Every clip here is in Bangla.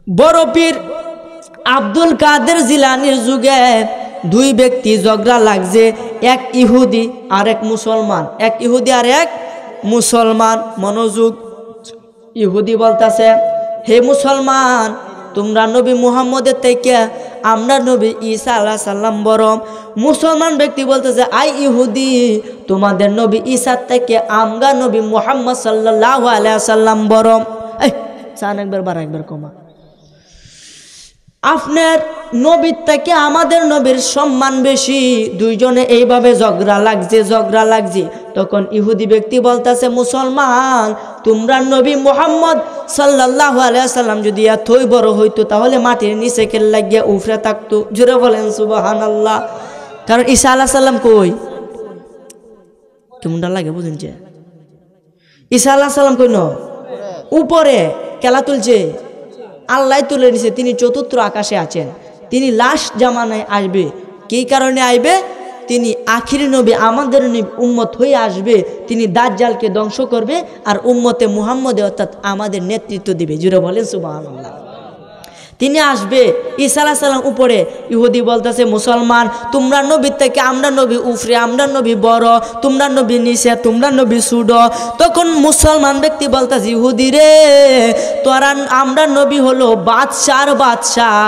বড় পীর আব্দুল কাদের জিলানির যুগে দুই ব্যক্তি ঝগড়া লাগছে, এক ইহুদি আর এক মুসলমান। এক ইহুদি আর এক মুসলমান। মনোযোগ, ইহুদি বলতেছে, হে মুসলমান, তোমরা নবী মুহাম্মদের থেকে আমরা নবী ঈসা আলাইহিস সালাম বড়। মুসলমান ব্যক্তি বলতেছে, আই ইহুদি, তোমাদের নবী ঈসার থেকে আমরা নবী মুহাম্মদ সাল্লাল্লাহু আলাইহি ওয়াসাল্লাম বড়। এই চান একবার বার একবার কমা। আপনার নবীর থেকে আমাদের নবীর সম্মান বেশি। দুইজনে এইভাবে ঝগড়া লাগছে। তখন ইহুদি ব্যক্তি বলতেছে, মুসলমান, তোমরা নবী মুহাম্মদ সাল্লাল্লাহু আলাইহি ওয়াসাল্লাম যদি এতই বড় হইতো তাহলে মাটির নিচে কেন লাগিয়ে উফরে থাকতো। জোরে বলেন সুবহানাল্লাহ। কারণ ঈসা আলাইহিস সালাম কই? কেমনটা লাগে বুঝুন? ঈসা আলাইহিস সালাম কই? উপরে খেলা তুলছে, আল্লাহ তুলে নিছে। তিনি চতুর্থ আকাশে আছেন। তিনি লাস্ট জামানায় আসবে। কি কারণে আসবে? তিনি আখিরি নবী, আমাদের উম্মত হয়ে আসবে। তিনি দাজ্জালকে ধ্বংস করবে আর উম্মতে মুহাম্মদে অর্থাৎ আমাদের নেতৃত্ব দিবে। জুড়ে বলেন সুবহানাল্লাহ। তিনি আসবে, ঈসা আলাইহিস সালাম উপরে। ইহুদি বলতেছে, মুসলমান, তোমরা নবীর থেকে আমরা নবী উফরে, আমরা নবী বড়, তোমরা নবী নিচে, তোমরা নবী ছোট। তখন মুসলমান ব্যক্তি বলতেছে, ইহুদি রে, তোরা আমরা নবী হলো বাদশার বাদশাহ,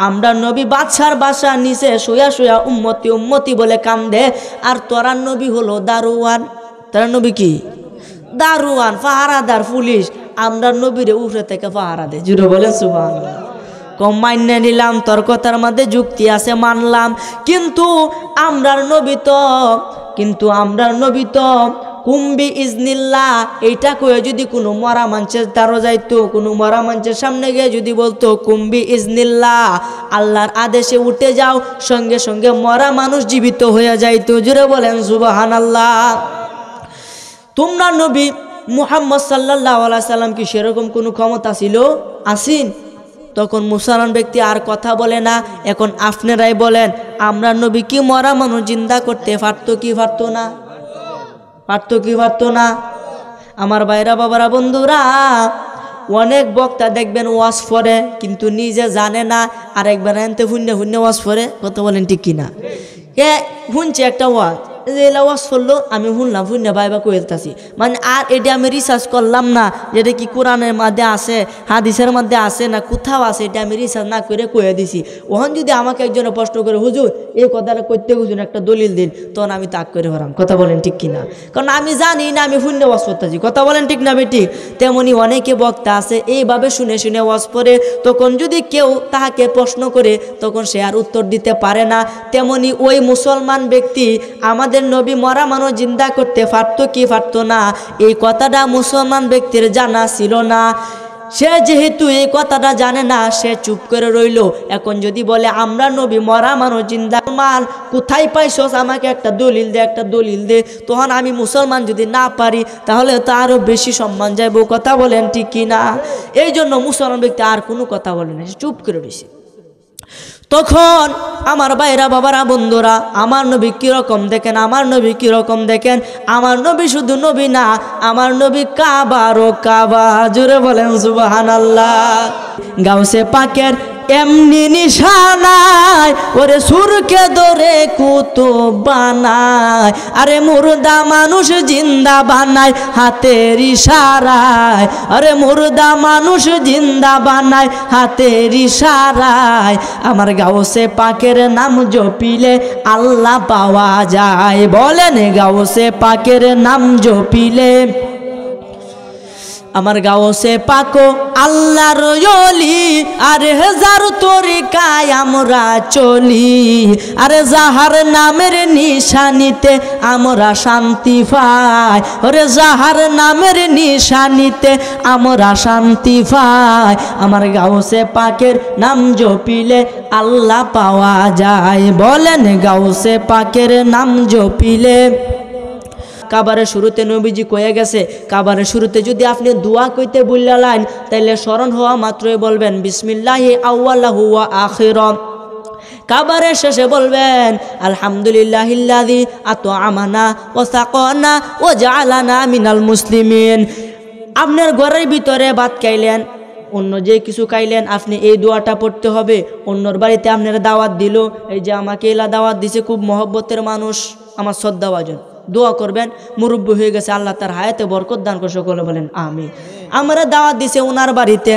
আমরা নবী বাদশার বাদশাহ, নিচে শুয়া শুয়া উম্মতি উম্মতি বলে কান্দে। আর তোরা নবী হলো দারোয়ান। তোরা নবী কি? দারোয়ান, পাহারাদার, পুলিশ। আমরা নবীরে উফরে থেকে পাহারা দেয়। জুড়ে বলে সুবহানাল্লাহ। কম মাইনে নিলাম, তোর কথার মধ্যে যুক্তি আছে, মানলাম। কিন্তু আমরার নবী তো কুম্বি ইজনিল্লাহ, এইটা কয়ে যদি কোনো মরা মানুষের দ্বারা যাইতো, কোনো মরা মানুষের সামনে গিয়ে যদি বলতো কুম্বি ইজনিল্লাহ, আল্লাহর আদেশে উঠে যাও, সঙ্গে সঙ্গে মরা মানুষ জীবিত হয়ে যাইতো। জুড়ে বলেন সুবহানাল্লাহ। তোমরা নবী মুহাম্মদ সাল্লাল্লাহু আলাইহি সাল্লাম কি সেরকম কোনো ক্ষমতা ছিল? আসিন। তখন মুসলমান ব্যক্তি আর কথা বলে না। এখন আপনারাই বলেন, আমরা নবী কি মরা মানুষ জিন্দা করতে পারতো কি পারতো না? পারতো কি পারতো না? আমার ভাইরা, বাবারা, বন্ধুরা, অনেক বক্তা দেখবেন ওয়াজ পড়ে কিন্তু নিজে জানে না, আর একবার এনতে শূন্য শূন্য ওয়াজ পড়ে। কথা বলেন ঠিক কিনা? শুনছে একটা ওয়াজ, এলা ওয়াজ করলো, আমি শুনলাম, শুনে ভাইবা কইতাছি, মানে আর এটা আমি রিসার্চ করলাম না যেটা কি কোরআনের মধ্যে আছে, হাদিসের মধ্যে আছে না কোথাও আছে, এটা আমি রিসার্চ না করে কয়ে দিছি। ওখান যদি আমাকে একজনে প্রশ্ন করে, হুজুর এই কথাটা করতে হুজুর একটা দলিল দিন, তখন আমি তাক করে হরাম। কথা বলেন ঠিক কিনা? কারণ আমি জানি না, আমি শূন্য ওয়াজ করতেছি। কথা বলেন ঠিক না বেঠিক? তেমনি অনেকে বক্তা আছে এইভাবে শুনে শুনে ওয়াজ পড়ে, তখন যদি কেউ তাহাকে প্রশ্ন করে তখন সে আর উত্তর দিতে পারে না। তেমনি ওই মুসলমান ব্যক্তি আমাদের নবী মরা মানুষ জিন্দা করতে পারতো কি পারতো না, এই কথাটা মুসলমান ব্যক্তির জানা ছিল না। সে যেহেতু এই কথাটা জানে না, সে চুপ করে রইল। এখন যদি বলে আমরা নবী মরা মানুষ জিন্দা, মান কোথায় পাইছস, আমাকে একটা দলিল দে, একটা দলিল দে, তখন আমি মুসলমান যদি না পারি তাহলে তো আরো বেশি সম্মান যাইব। কথা বলেন ঠিক কিনা? এই জন্য মুসলমান ব্যক্তি আর কোনো কথা বলে না, চুপ করে রয়েছে। তখন আমার ভাইরা, বাবারা, বন্ধুরা, আমার নবী কিরকম দেখেন, আমার নবী কিরকম দেখেন। আমার নবী শুধু নবী না, আমার নবী কাবারও কাবা। জোরে বলেন সুবহানাল্লাহ। গাউসে পাকের এমনি নিশানায় ওরে সুরকে ধরে কুতুব বানায়, আরে মুর্দা মানুষ জিন্দা বানায় হাতের ইশারায়, আরে মুর্দা মানুষ জিন্দা বানায় হাতের ইশারায়। আমার গাউসে পাকের নাম জপিলে আল্লাহ পাওয়া যায়। বলেন, গাউসে পাকের নাম জপিলে আমার গাউসে পাকো আল্লাহর ওলি, আরে হাজার তরিকায় আমরা চলি, আরে যাহার নামের নিশানিতে আমরা শান্তি পাই, ওরে যাহার নামের নিশানিতে আমরা শান্তি পাই। আমার গাউসে পাকের নাম জপিলে আল্লাহ পাওয়া যায়। বলেন, গাউসে পাকের নাম জপিলে। কাবারের শুরুতে নবীজি কয়ে গেছে, কাবারের শুরুতে যদি আপনি দোয়া কইতে বললেন তাইলে স্মরণ হওয়া মাত্রই বলবেন বিসমিল্লাহি আউয়ালাহু ওয়া আখিরাহ। কাবারের শেষে বলবেন আলহামদুলিল্লাহিল্লাযী আত'আমানা ওয়া সাকানা ওয়া জাআলানা মিনাল মুসলিমিন। আপনার ঘরের ভিতরে ভাত খাইলেন, অন্য যে কিছু খাইলেন আপনি এই দোয়াটা পড়তে হবে। অন্যর বাড়িতে আপনারা দাওয়াত দিল, এই যে আমাকে এলা দাওয়াত দিছে, খুব মহব্বতের মানুষ, আমার শ্রদ্ধাভাজন, দোয়া করবেন, মুরব্বী হয়ে গেছে, আল্লাহ তার হায়াতে বরকত দান করে, সকলে বলেন আমিন। আমরা দাওয়াত দিছে ওনার বাড়িতে,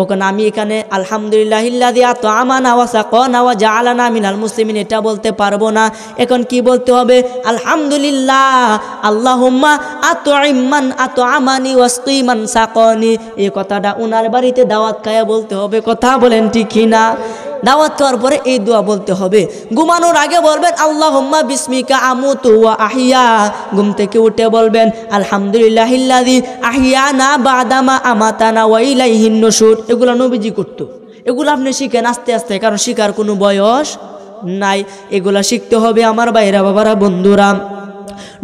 ওখানে আমি এখানে আলহামদুলিল্লাহিল্লাযী আত'আমানা ওয়া সাকানা ওয়া জাআলানা মিনাল মুসলিমিন এটা বলতে পারবো না। এখন কি বলতে হবে? আলহামদুলিল্লাহ আল্লাহুম্মা আত'ইমান আত'আমানি ওয়াসকিমান সাকানি। এই কথাটা ওনার বাড়িতে দাওয়াত খায়া বলতে হবে। কথা বলেন ঠিক কিনা? দাওয়াত খাওয়ার পরে এই দোয়া বলতে হবে। ঘুমানোর আগে বলবেন আল্লাহুম্মা বিসমিকা আমুতু ওয়া আহইয়া। ঘুম থেকে উঠে বলবেন আলহামদুলিল্লাহিল্লাযী আহইয়ানা বাদামা আমাতানা ওয়া ইলাইহিন নুশুর। এগুলো নবীজি করতো, এগুলো আপনি শিখেন আস্তে আস্তে, কারণ শিখার কোনো বয়স নাই। এগুলা শিখতে হবে আমার ভাইরা, বাবারা, বন্ধুরা।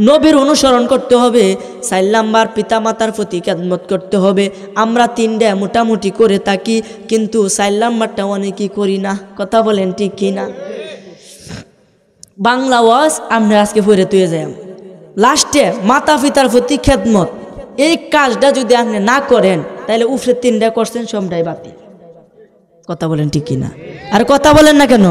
নবীর অনুসরণ করতে হবে। 4 নাম্বার পিতা মাতার প্রতি খেদমত করতে হবে। আমরা 3টা মোটামুটি করে থাকি, কিন্তু 4 নাম্বারটা অনেকেই করি না। কথা বলেন ঠিক কিনা? বাংলা ওয়াজ আমরা আজকে পড়ে তুই যাই। লাস্টে মাতা পিতার প্রতি খেদমত, এই কাজটা যদি আপনি না করেন তাহলে উপরে 3টা করছেন সবটাই বাতিল। কথা বলেন ঠিক কিনা? আর কথা বলেন না কেন?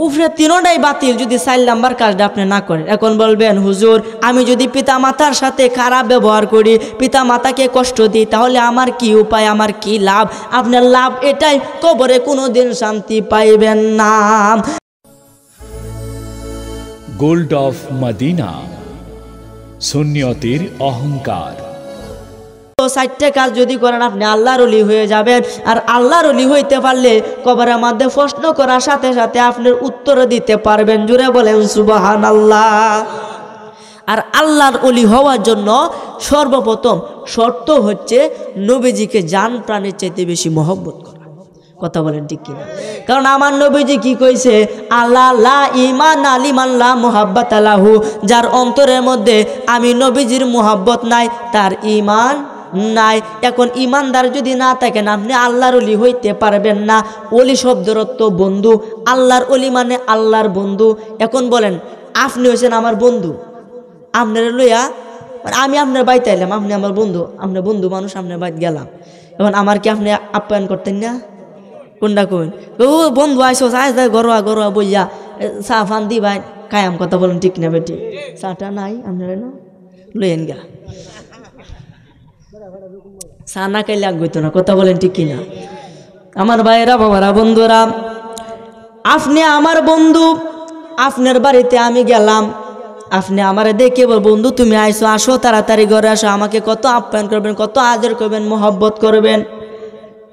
উপরে 3টাই বাতিল যদি 4 নাম্বার কাজটা আপনি না করেন। এখন বলবেন হুজুর আমি যদি পিতা মাতার সাথে খারাপ ব্যবহার করি, পিতা মাতাকে কষ্ট দিই, তাহলে আমার কি উপায়, আমার কি লাভ? আপনার লাভ এটাই, কবরে কোনোদিন শান্তি পাইবেন না। গোল্ড অফ মদিনা, সুন্নিয়তের অহংকার। 4টা কাজ যদি করেন আপনি আল্লাহর ওলি হয়ে যাবেন। আর আল্লাহর ওলি হইতে পারলে কবরের মধ্যে প্রশ্ন করার সাথে সাথে আপনার উত্তর দিতে পারবেন। জুড়ে বলেন সুবহানাল্লাহ। আর আল্লাহর ওলি হওয়ার জন্য সর্বপ্রথম শর্ত হচ্ছে নবীজিকে জান প্রাণের চাইতে বেশি মহব্বত করা। কথা বলেন ঠিক কিনা? কারণ আমার নবীজি কি কইছে? আল্লাহ লা ঈমান লিমান লা মুহাব্বাতা লাহু। যার অন্তরের মধ্যে আমি নবীজির মুহাব্বত নাই, তার ঈমান নাই। এখন ইমানদার যদি না থাকেন আপনি আল্লাহর ওলি হইতে পারবেন না। ওলি শব্দের অর্থ বন্ধু, আল্লাহর ওলি মানে আল্লাহর বন্ধু। এখন বলেন আপনি হয়েছেন আমার বন্ধু, আপনার লইয়া আমি আপনার বাড়িতে এলাম, আপনি আমার বন্ধু, আপনার বন্ধু মানুষ, আপনার বাড়িতে গেলাম, এখন আমার কি আপনি আপ্যায়ন করতেন না? কোনটা কইন ও বন্ধু আইসো আয় গরোয়া গরোয়া বইয়া চা ফান দি ভাই কায়াম। কথা বলেন ঠিক না বেটি? চাটা নাই আপনার না লইয়েন গা, চা না খাইলে আগুইতো না। কথা বলেন ঠিক কিনা? আমার ভাইয়েরা, বাবারা, বন্ধুরা, আপনি আমার বন্ধু, আপনার বাড়িতে আমি গেলাম, আপনি আমারে দেখে বল বন্ধু তুমি আইসো, আসো তাড়াতাড়ি ঘরে আসো, আমাকে কত আপ্যায়ন করবেন, কত আদর করবেন, মোহব্বত করবেন।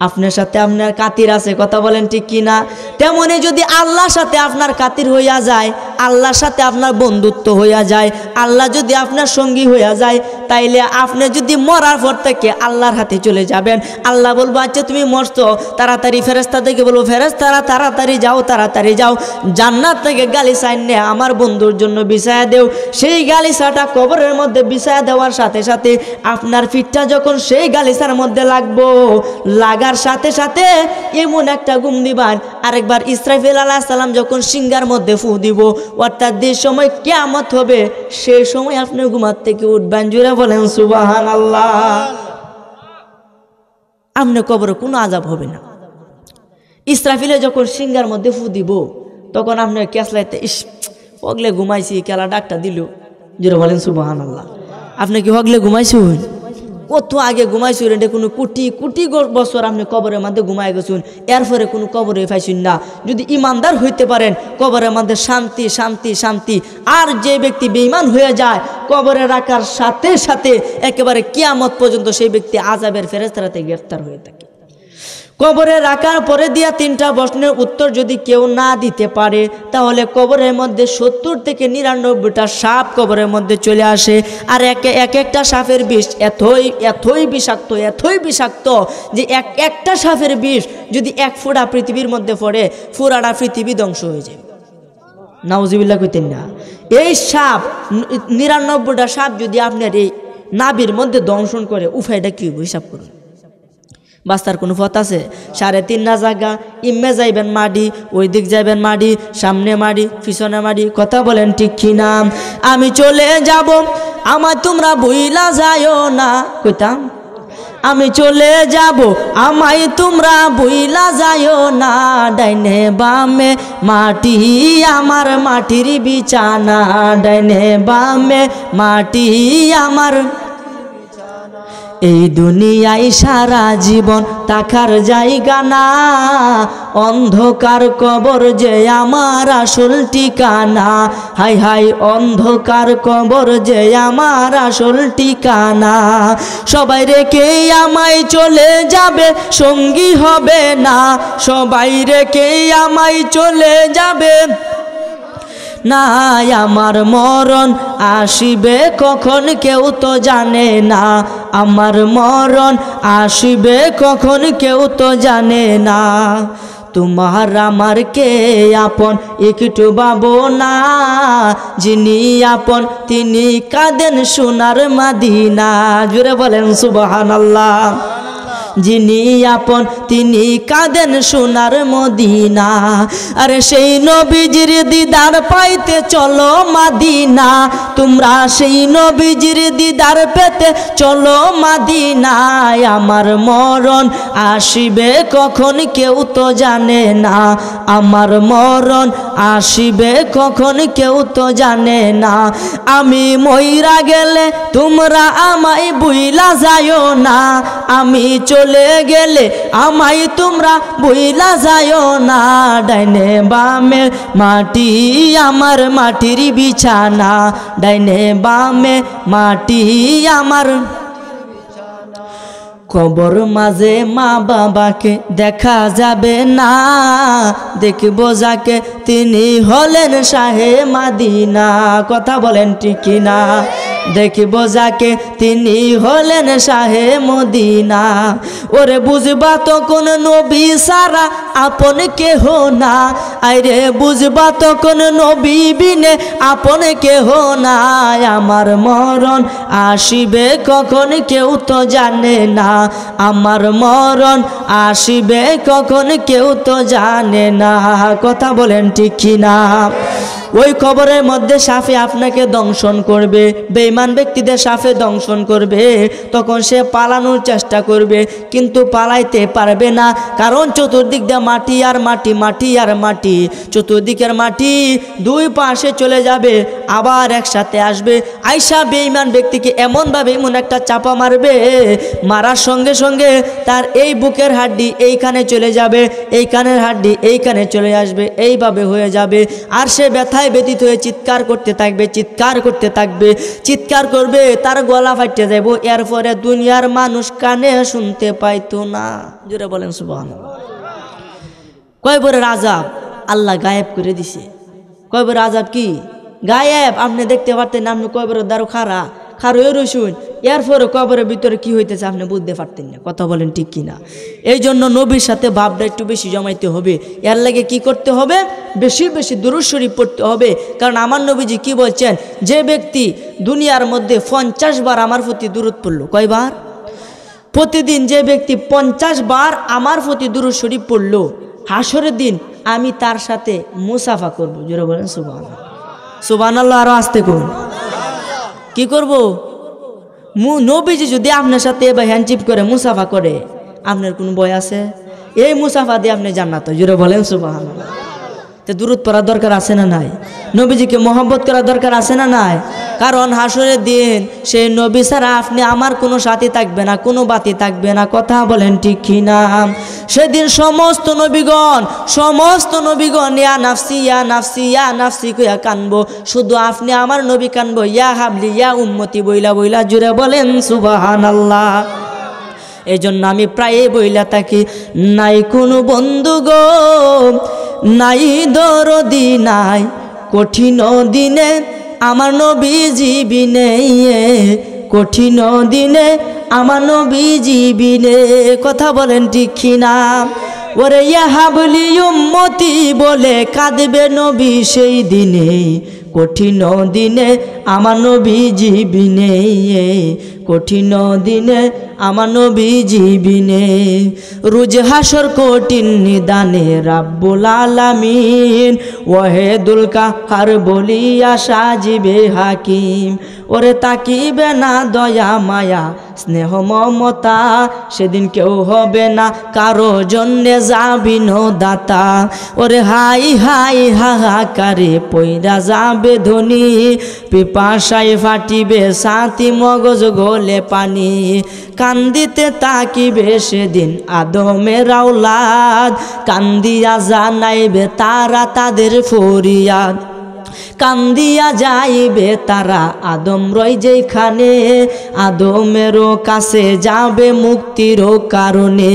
আপনার সাথে আপনার কাতির আছে। কথা বলেন ঠিক কিনা? তেমনি যদি আল্লাহর সাথে আপনার কাতির হইয়া যায়, আল্লাহর সাথে আপনার বন্ধুত্ব হইয়া যায়, আল্লাহ যদি আপনার সঙ্গী হইয়া যায়, তাইলে আপনি যদি মরার পর থেকে আল্লাহর হাতে চলে যাবেন। আল্লাহ বলবো আচ্ছা তুমি মরছো, তাড়াতাড়ি ফেরেশতা থেকে বলবো ফেরেশতারা তাড়াতাড়ি যাও, তাড়াতাড়ি যাও, জান্নাত থেকে গালিচা এনে আমার বন্ধুর জন্য বিছায়া দেও। সেই গালিচাটা কবরের মধ্যে বিছায়া দেওয়ার সাথে সাথে আপনার পিঠটা যখন সেই গালিচার মধ্যে লাগবো, লাগার সাথে সাথে এমন একটা ঘুম দিবেন। আরেকবার ইসরাফিল আলাইহিস সালাম যখন সিংহার মধ্যে ফু দিব, অর্থাৎ যে সময় কিয়ামত হবে সেই সময় আপনি ঘুমার থেকে উঠবেন। জোরে বলেন সুবহানাল্লাহ। আপনি কবরে কোনো আযাব হবে না। ইসরাফিলে যখন সিংহার মধ্যে ফু দিব তখন আপনি ক্যাসলাইতে ইস হগলে ঘুমাইছি, কেলা ডাকটা দিল। জোরে বলেন সুবহানাল্লাহ। আপনি কি হগলে ঘুমাইছুন? কত আগে ঘুমাইছুন, এটা কোনো কোটি কোটি বছর আপনি কবরের মধ্যে ঘুমাই গেছুন, এরপরে কোনো কবরে পাইছুন না। যদি ইমানদার হইতে পারেন কবরের মধ্যে শান্তি শান্তি শান্তি। আর যে ব্যক্তি বেঈমান হয়ে যায় কবরে রাখার সাথে সাথে একেবারে কিয়ামত পর্যন্ত সেই ব্যক্তি আযাবের ফেরেশতারাতে গ্রেফতার হয়ে থাকে। কবরে রাখার পরে দিয়া 3টা প্রশ্নের উত্তর যদি কেউ না দিতে পারে তাহলে কবরের মধ্যে 70 থেকে 99টা সাপ কবরের মধ্যে চলে আসে। আর একটা সাপের বিষ এতই বিষাক্ত যে একটা সাপের বিষ যদি 1 ফোঁটা পৃথিবীর মধ্যে পড়ে পুরাটা পৃথিবী ধ্বংস হয়ে যায়। নাউজুবিল্লাহ কইতেন না? এই সাপ 99টা সাপ যদি আপনার এই নাভির মধ্যে দংশন করে উফাইটা কি হিসাব করুন। বাস্তার কোনো পথ আছে? 3.5 না জায়গা, ইম্মে যাইবেন মাডি, ওই দিক যাইবেন মাডি, সামনে মাডি, পিছনে মাডি। কথা বলেন ঠিক কিনা? আমি চলে যাব আমার তোমরা ভুইলা যাইও না, কইতাম আমি চলে যাব আমায় তোমরা ভুইলা যাইও না ডাইনে বামে মাটি আমার মাটির বিছানা ডাইনে বামে মাটি আমার এই দুনিয়ায় সারা জীবন থাকার জায়গা না অন্ধকার কবর যে আমার আসল ঠিকানা হাই হাই অন্ধকার কবর যে আমার আসল ঠিকানা সবাই রেখে আমায় চলে যাবে সঙ্গী হবে না সবাই রেখে আমায় চলে যাবে না আমার মরণ আসিবে কখন কেউ তো জানে না আমার মরণ আসিবে কখন কেউ তো জানে না তোমার আমার কে আপন একটু ভাবো না যিনি আপন তিনি কাঁদেন সোনার মদিনা জুড়ে বলেন সুবহানাল্লাহ যিনি আপন তিনি কাঁদেন সোনার মদিনা আরে সেই নবীজির দিদার পাইতে চলো মদিনা তোমরা সেই নবীজির দিদার পেতে চলো মদিনায় আমার মরণ আসিবে কখন কেউ তো জানে না আমার মরণ আসিবে কখন কেউ তো জানে না আমি মইরা গেলে তোমরা আমায় ভুইলা যাইও না আমি চলে গেলে আমায় তোমরা ভুইলা যাইও না ডাইনে বামে মাটি আমার মাটির বিছানা ডাইনে বামে মাটি আমার কবর মাঝে মা বাবাকে দেখা যাবে না দেখব যাকে তিনি হলেন শাহে মদিনা কথা বলেন ঠিক কিনা দেখব যাকে তিনি হলেন শাহে মদিনা ওরে বুঝবা তখন নবী সারা আপন কেহ না আরে বুঝবা তখন নবী বিনে আপন কেহ না আমার মরণ আসিবে কখন কেউ তো জানে না আমার মরণ আসিবে কখন কেউ তো জানে না কথা বলেন ঠিক কিনা ওই কবরের মধ্যে সাপে আপনাকে দংশন করবে বেঈমান ব্যক্তিদের সাপে দংশন করবে তখন সে পালানোর চেষ্টা করবে কিন্তু পালাইতে পারবে না কারণ চতুর্দিক দিয়ে মাটি আর মাটি মাটি আর মাটি চতুর্দিকের মাটি দুই পাশে চলে যাবে আবার একসাথে আসবে আইসা বেঈমান ব্যক্তিকে এমনভাবে এমন একটা চাপা মারবে মারার সঙ্গে সঙ্গে তার এই বুকের হাড্ডি এইখানে চলে যাবে এই কানের হাড্ডি এইখানে চলে আসবে এইভাবে হয়ে যাবে আর সে ব্যথায় ব্যতীত হয়ে চিৎকার করতে থাকবে চিৎকার করতে থাকবে চিৎকার করবে তার গলা ফাটে যাইব এরপরে দুনিয়ার মানুষ কানে শুনতে পাইতো না জোরে বলেন সুবহানাল্লাহ কয়বরের আযাব আল্লাহ গায়েব করে দিছে কয়বরের আযাব কি গায়েব আপনি দেখতে পারতেন আপনি কয়বরের দ্বারো খারা খারোয় রসুন এরপরে কবরের ভিতরে কি হইতেছে আপনি বুঝতে পারতেন না কথা বলেন ঠিক কিনা এই জন্য নবীর সাথে ভাবটা একটু বেশি জমাইতে হবে এর লাগে কি করতে হবে বেশি বেশি দুরূদ শরীফ পড়তে হবে কারণ আমার নবীজি কি বলছেন যে ব্যক্তি দুনিয়ার মধ্যে 50 বার আমার প্রতি দুরূদ পড়লো কয়বার প্রতিদিন যে ব্যক্তি 50 বার আমার প্রতি দুরূদ শরীফ পড়লো হাসরের দিন আমি তার সাথে মুসাফা করব জোরে বলেন সুবহানাল্লাহ সুবহানাল্লাহ আরো আস্তে করুন কি করব নবীজি যদি আপনার সাথে এবার হ্যান্ডচিপ করে মুসাফা করে আপনার কোনো ভয় আছে এই মুসাফা দিয়ে আপনি জান্নাত জোরে বলেন সুবহানাল্লাহ তো দুরূদ পড়ার দরকার আছে না নাই নবীজিকে মহব্বত করার দরকার আছে না নাই কারণ হাসরের দিন সেই নবী ছাড়া আপনি আমার কোনো সাথী থাকবে না কোনো বাতি থাকবে না কথা বলেন ঠিক কিনা সেদিন সমস্ত নবীগণ ইয়া নাফসি ইয়া নাফসি ইয়া নাফসি কইয়া কানবো শুধু আপনি আমার নবী কানবো ইয়া হাবলি ইয়া উম্মতি বইলা বইলা জুড়ে বলেন সুবহানাল্লাহ এই জন্য আমি প্রায় বইলা থাকি নাই কোনো বন্ধু গো নাই দরদি নাই কঠিন দিনে আমার নবীজি বিনে কঠিন দিনে আমার নবীজি বিনে কথা বলেন ঠিক কিনা ওরে ইয়া হাবলি উম্মতি বলে কাঁদবে নবী সেই দিনে কঠিন দিনে আমার নবীজি বিনে কঠিন দিনে আমার নবীজি বিনে রোজ হাসর কঠিন নিদানে রাব্বুল আলামিন ওয়াহিদুল কাহার বলিয়া সাজিবে হাকিম ওরে তাকিবে না দয়া মায়া স্নেহ মমতা, সেদিন কেউ হবে না কারো জন্যে যাবি দাতা। ওরে হাই হাই হাহাকারে পইরা যাবে ধনী, পিপাসায় ফাটিবে সাথী মগজ গলে পানি। কান্দিতে তাকিবে সেদিন আদমের আওলাদ, কান্দিয়া জানাইবে তারা তাদের ফরিয়াদ। কান্দিয়া যাইবে তারা আদম রয় যেখানে, আদমেরও কাছে যাবে মুক্তির কারণে।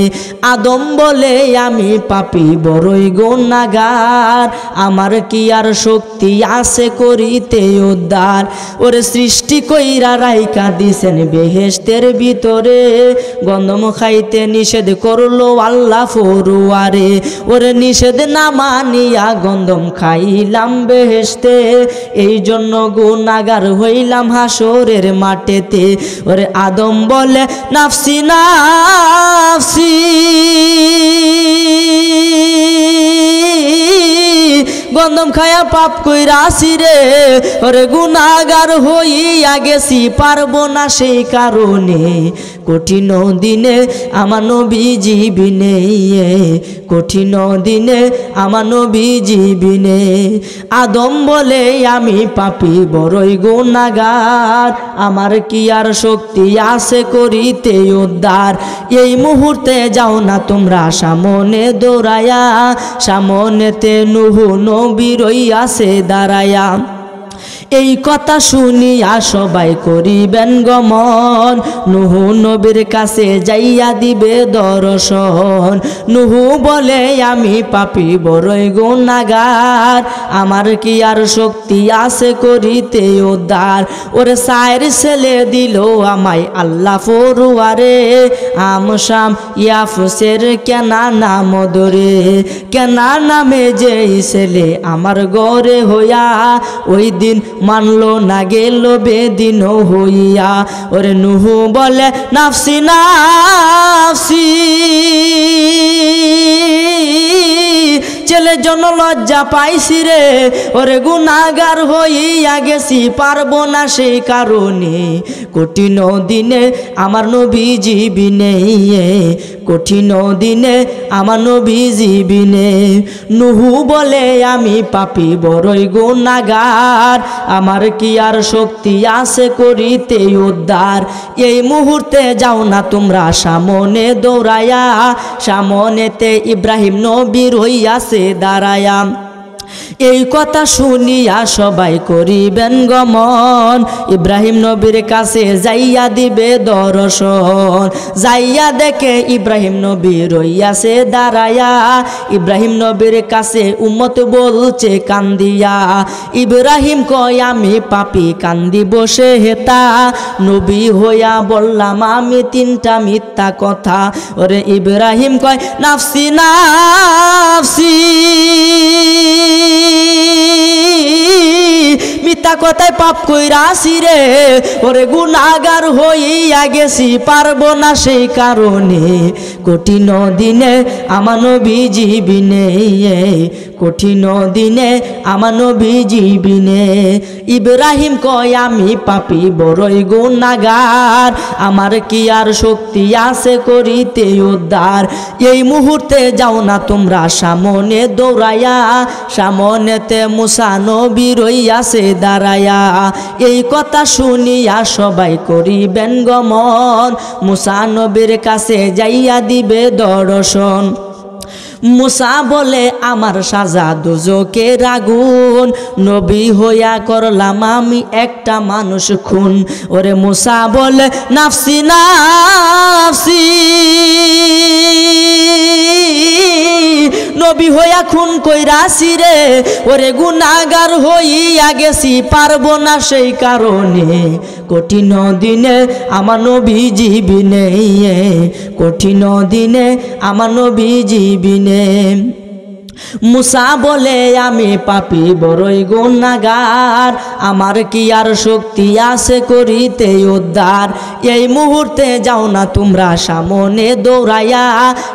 আদম বলে আমি পাপী বড়ই গুনাহগার, আমার কি আর শক্তি আছে করিতে উদ্ধার। ওরে সৃষ্টি কইরা রাইকা দিছেন বেহেশতের ভিতরে, গন্ধম খাইতে নিষেধ করলো আল্লাহ ফরুয়ারে। ওরে নিষেধ না মানিয়া গন্ধম খাইলাম বেহেশতে, এই জন্য গুনাহগার হইলাম হাসরের মাঠেতে। ওরে আদম বলে নাফসি নাফসি, গন্ধম খায়া পাপ কইরাছি রে। ওরে গুনাহগার হইয়া গেছি পারবো না সেই কারণে, কঠিন দিনে আমার নবীজি বিনে, কঠিন দিনে আমার নবীজি বিনে। আদম বলে আমি পাপী বড়ই গুনাহগার, আমার কি আর শক্তি আছে করিতে উদ্ধার। এই মুহূর্তে যাও না তোমরা সামনে দৌড়ায়া, সামনেতে নুহু নবী রইয়াছে দাঁড়ায়া। এই কথা শুনিয়া সবাই করিবেন গমন, নুহু নবীর কাছে যাইয়া দিবে দর্শন। নুহু বলে আমি পাপী বড়ই গুনাহগার, আমার কি আর শক্তি আছে করিতে উদ্ধার। ওরে সায়ের ছেলে দিল আমায় আল্লাহ ফরুয়ারে, আমশাম ইয়াফসের কেনা নাম ধরে। কেনা নামে যেই ছেলে আমার গড়ে হইয়া, ওই দিন মানলো না গেল বেদিন হইয়া। ওরে নুহু বলে নাফসি নাফসি, ছেলে জন লজ্জা পাইছি রে। ওরে গুনাহগার হইয়া গেছি পারবো না সেই কারণে, কঠিন দিনে আমার নবীজি বিনে, কঠিন দিনে আমার নবীজি বিনে। নুহু বলে আমি পাপী বড়ই গুনাহগার, আমার কি আর শক্তি আছে করিতে উদ্ধার। এই মুহূর্তে যাও না তোমরা সামনে দৌড়ায়া, সামনেতে ইব্রাহিম নবী রইয়াছে দাঁড়ায়া। এই কথা শুনিয়া সবাই করিবেন গমন, ইব্রাহিম নবীর কাছে যাইয়া দিবে দর্শন। যাইয়া দেখে ইব্রাহিম নবী রইয়াছে দাঁড়ায়া, ইব্রাহিম নবীর কাছে উম্মত বলছে কান্দিয়া। ইব্রাহিম কয় আমি পাপী কান্দি বসে হেতা, নবী হইয়া বললাম আমি তিনটা মিথ্যা কথা। ওরে ইব্রাহিম কয় নাফসি নাফসি, মিথ্যা কথায় পাপ কইরাছি রে। ওরে গুনাহগার হইয়া গেছি পারবো না সেই কারণে, কঠিন দিনে আমার নবীজি বিনে, কঠিন দিনে আমার নবীজি বিনে। ইব্রাহিম কয় আমি পাপী বড়ই গুনাহগার, আমার কি আর শক্তি আছে করিতে উদ্ধার। এই মুহূর্তে যাও না তোমরা সামনে দৌড়ায়া, সামনেতে মুসা নবী রইয়াছে দাঁড়ায়া। এই কথা শুনিয়া সবাই করিবেন গমন, মুসা নবীর কাছে যাইয়া দিবে দর্শন। মুসা বলে আমার সাজা দোজকের আগুন, নবী হইয়া করলাম আমি একটা মানুষ খুন। ওরে মুসা বলে নাফসি নাফসি, নবী হইয়া খুন কইরাছি রে। ওরে গুনাহগার হইয়া গেছি পারবো না সেই কারণে, কঠিন দিনে আমার নবীজি বিনে, কঠিন দিনে আমার নবীজি বিনে। মুসা বলে আমি পাপী বড়ই গুনাহগার, আমার কি আর শক্তি আছে করিতে উদ্ধার। এই মুহূর্তে যাও না তোমরা সামনে দৌড়াইয়া,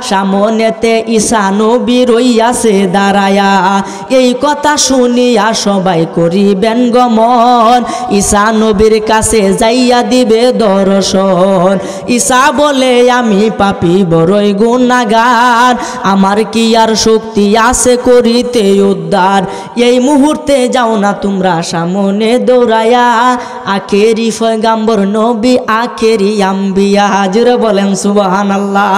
সামনেতে ঈসা নবী রইয়াছে দাঁড়ায়া। এই কথা শুনিয়া সবাই করিবেন গমন, ঈসা নবীর কাছে যাইয়া দিবে দর্শন। ঈসা বলে আমি পাপী বড়ই গুনাহগার, আমার কি আর শক্তি আছে করিতে উদ্ধার। এই মুহূর্তে যাও না তোমরা সামনে দৌড়াইয়া, আখেরি পয়গাম্বর নবী আখেরি আম্বিয়া। জোরে বলেন সুবহানাল্লাহ।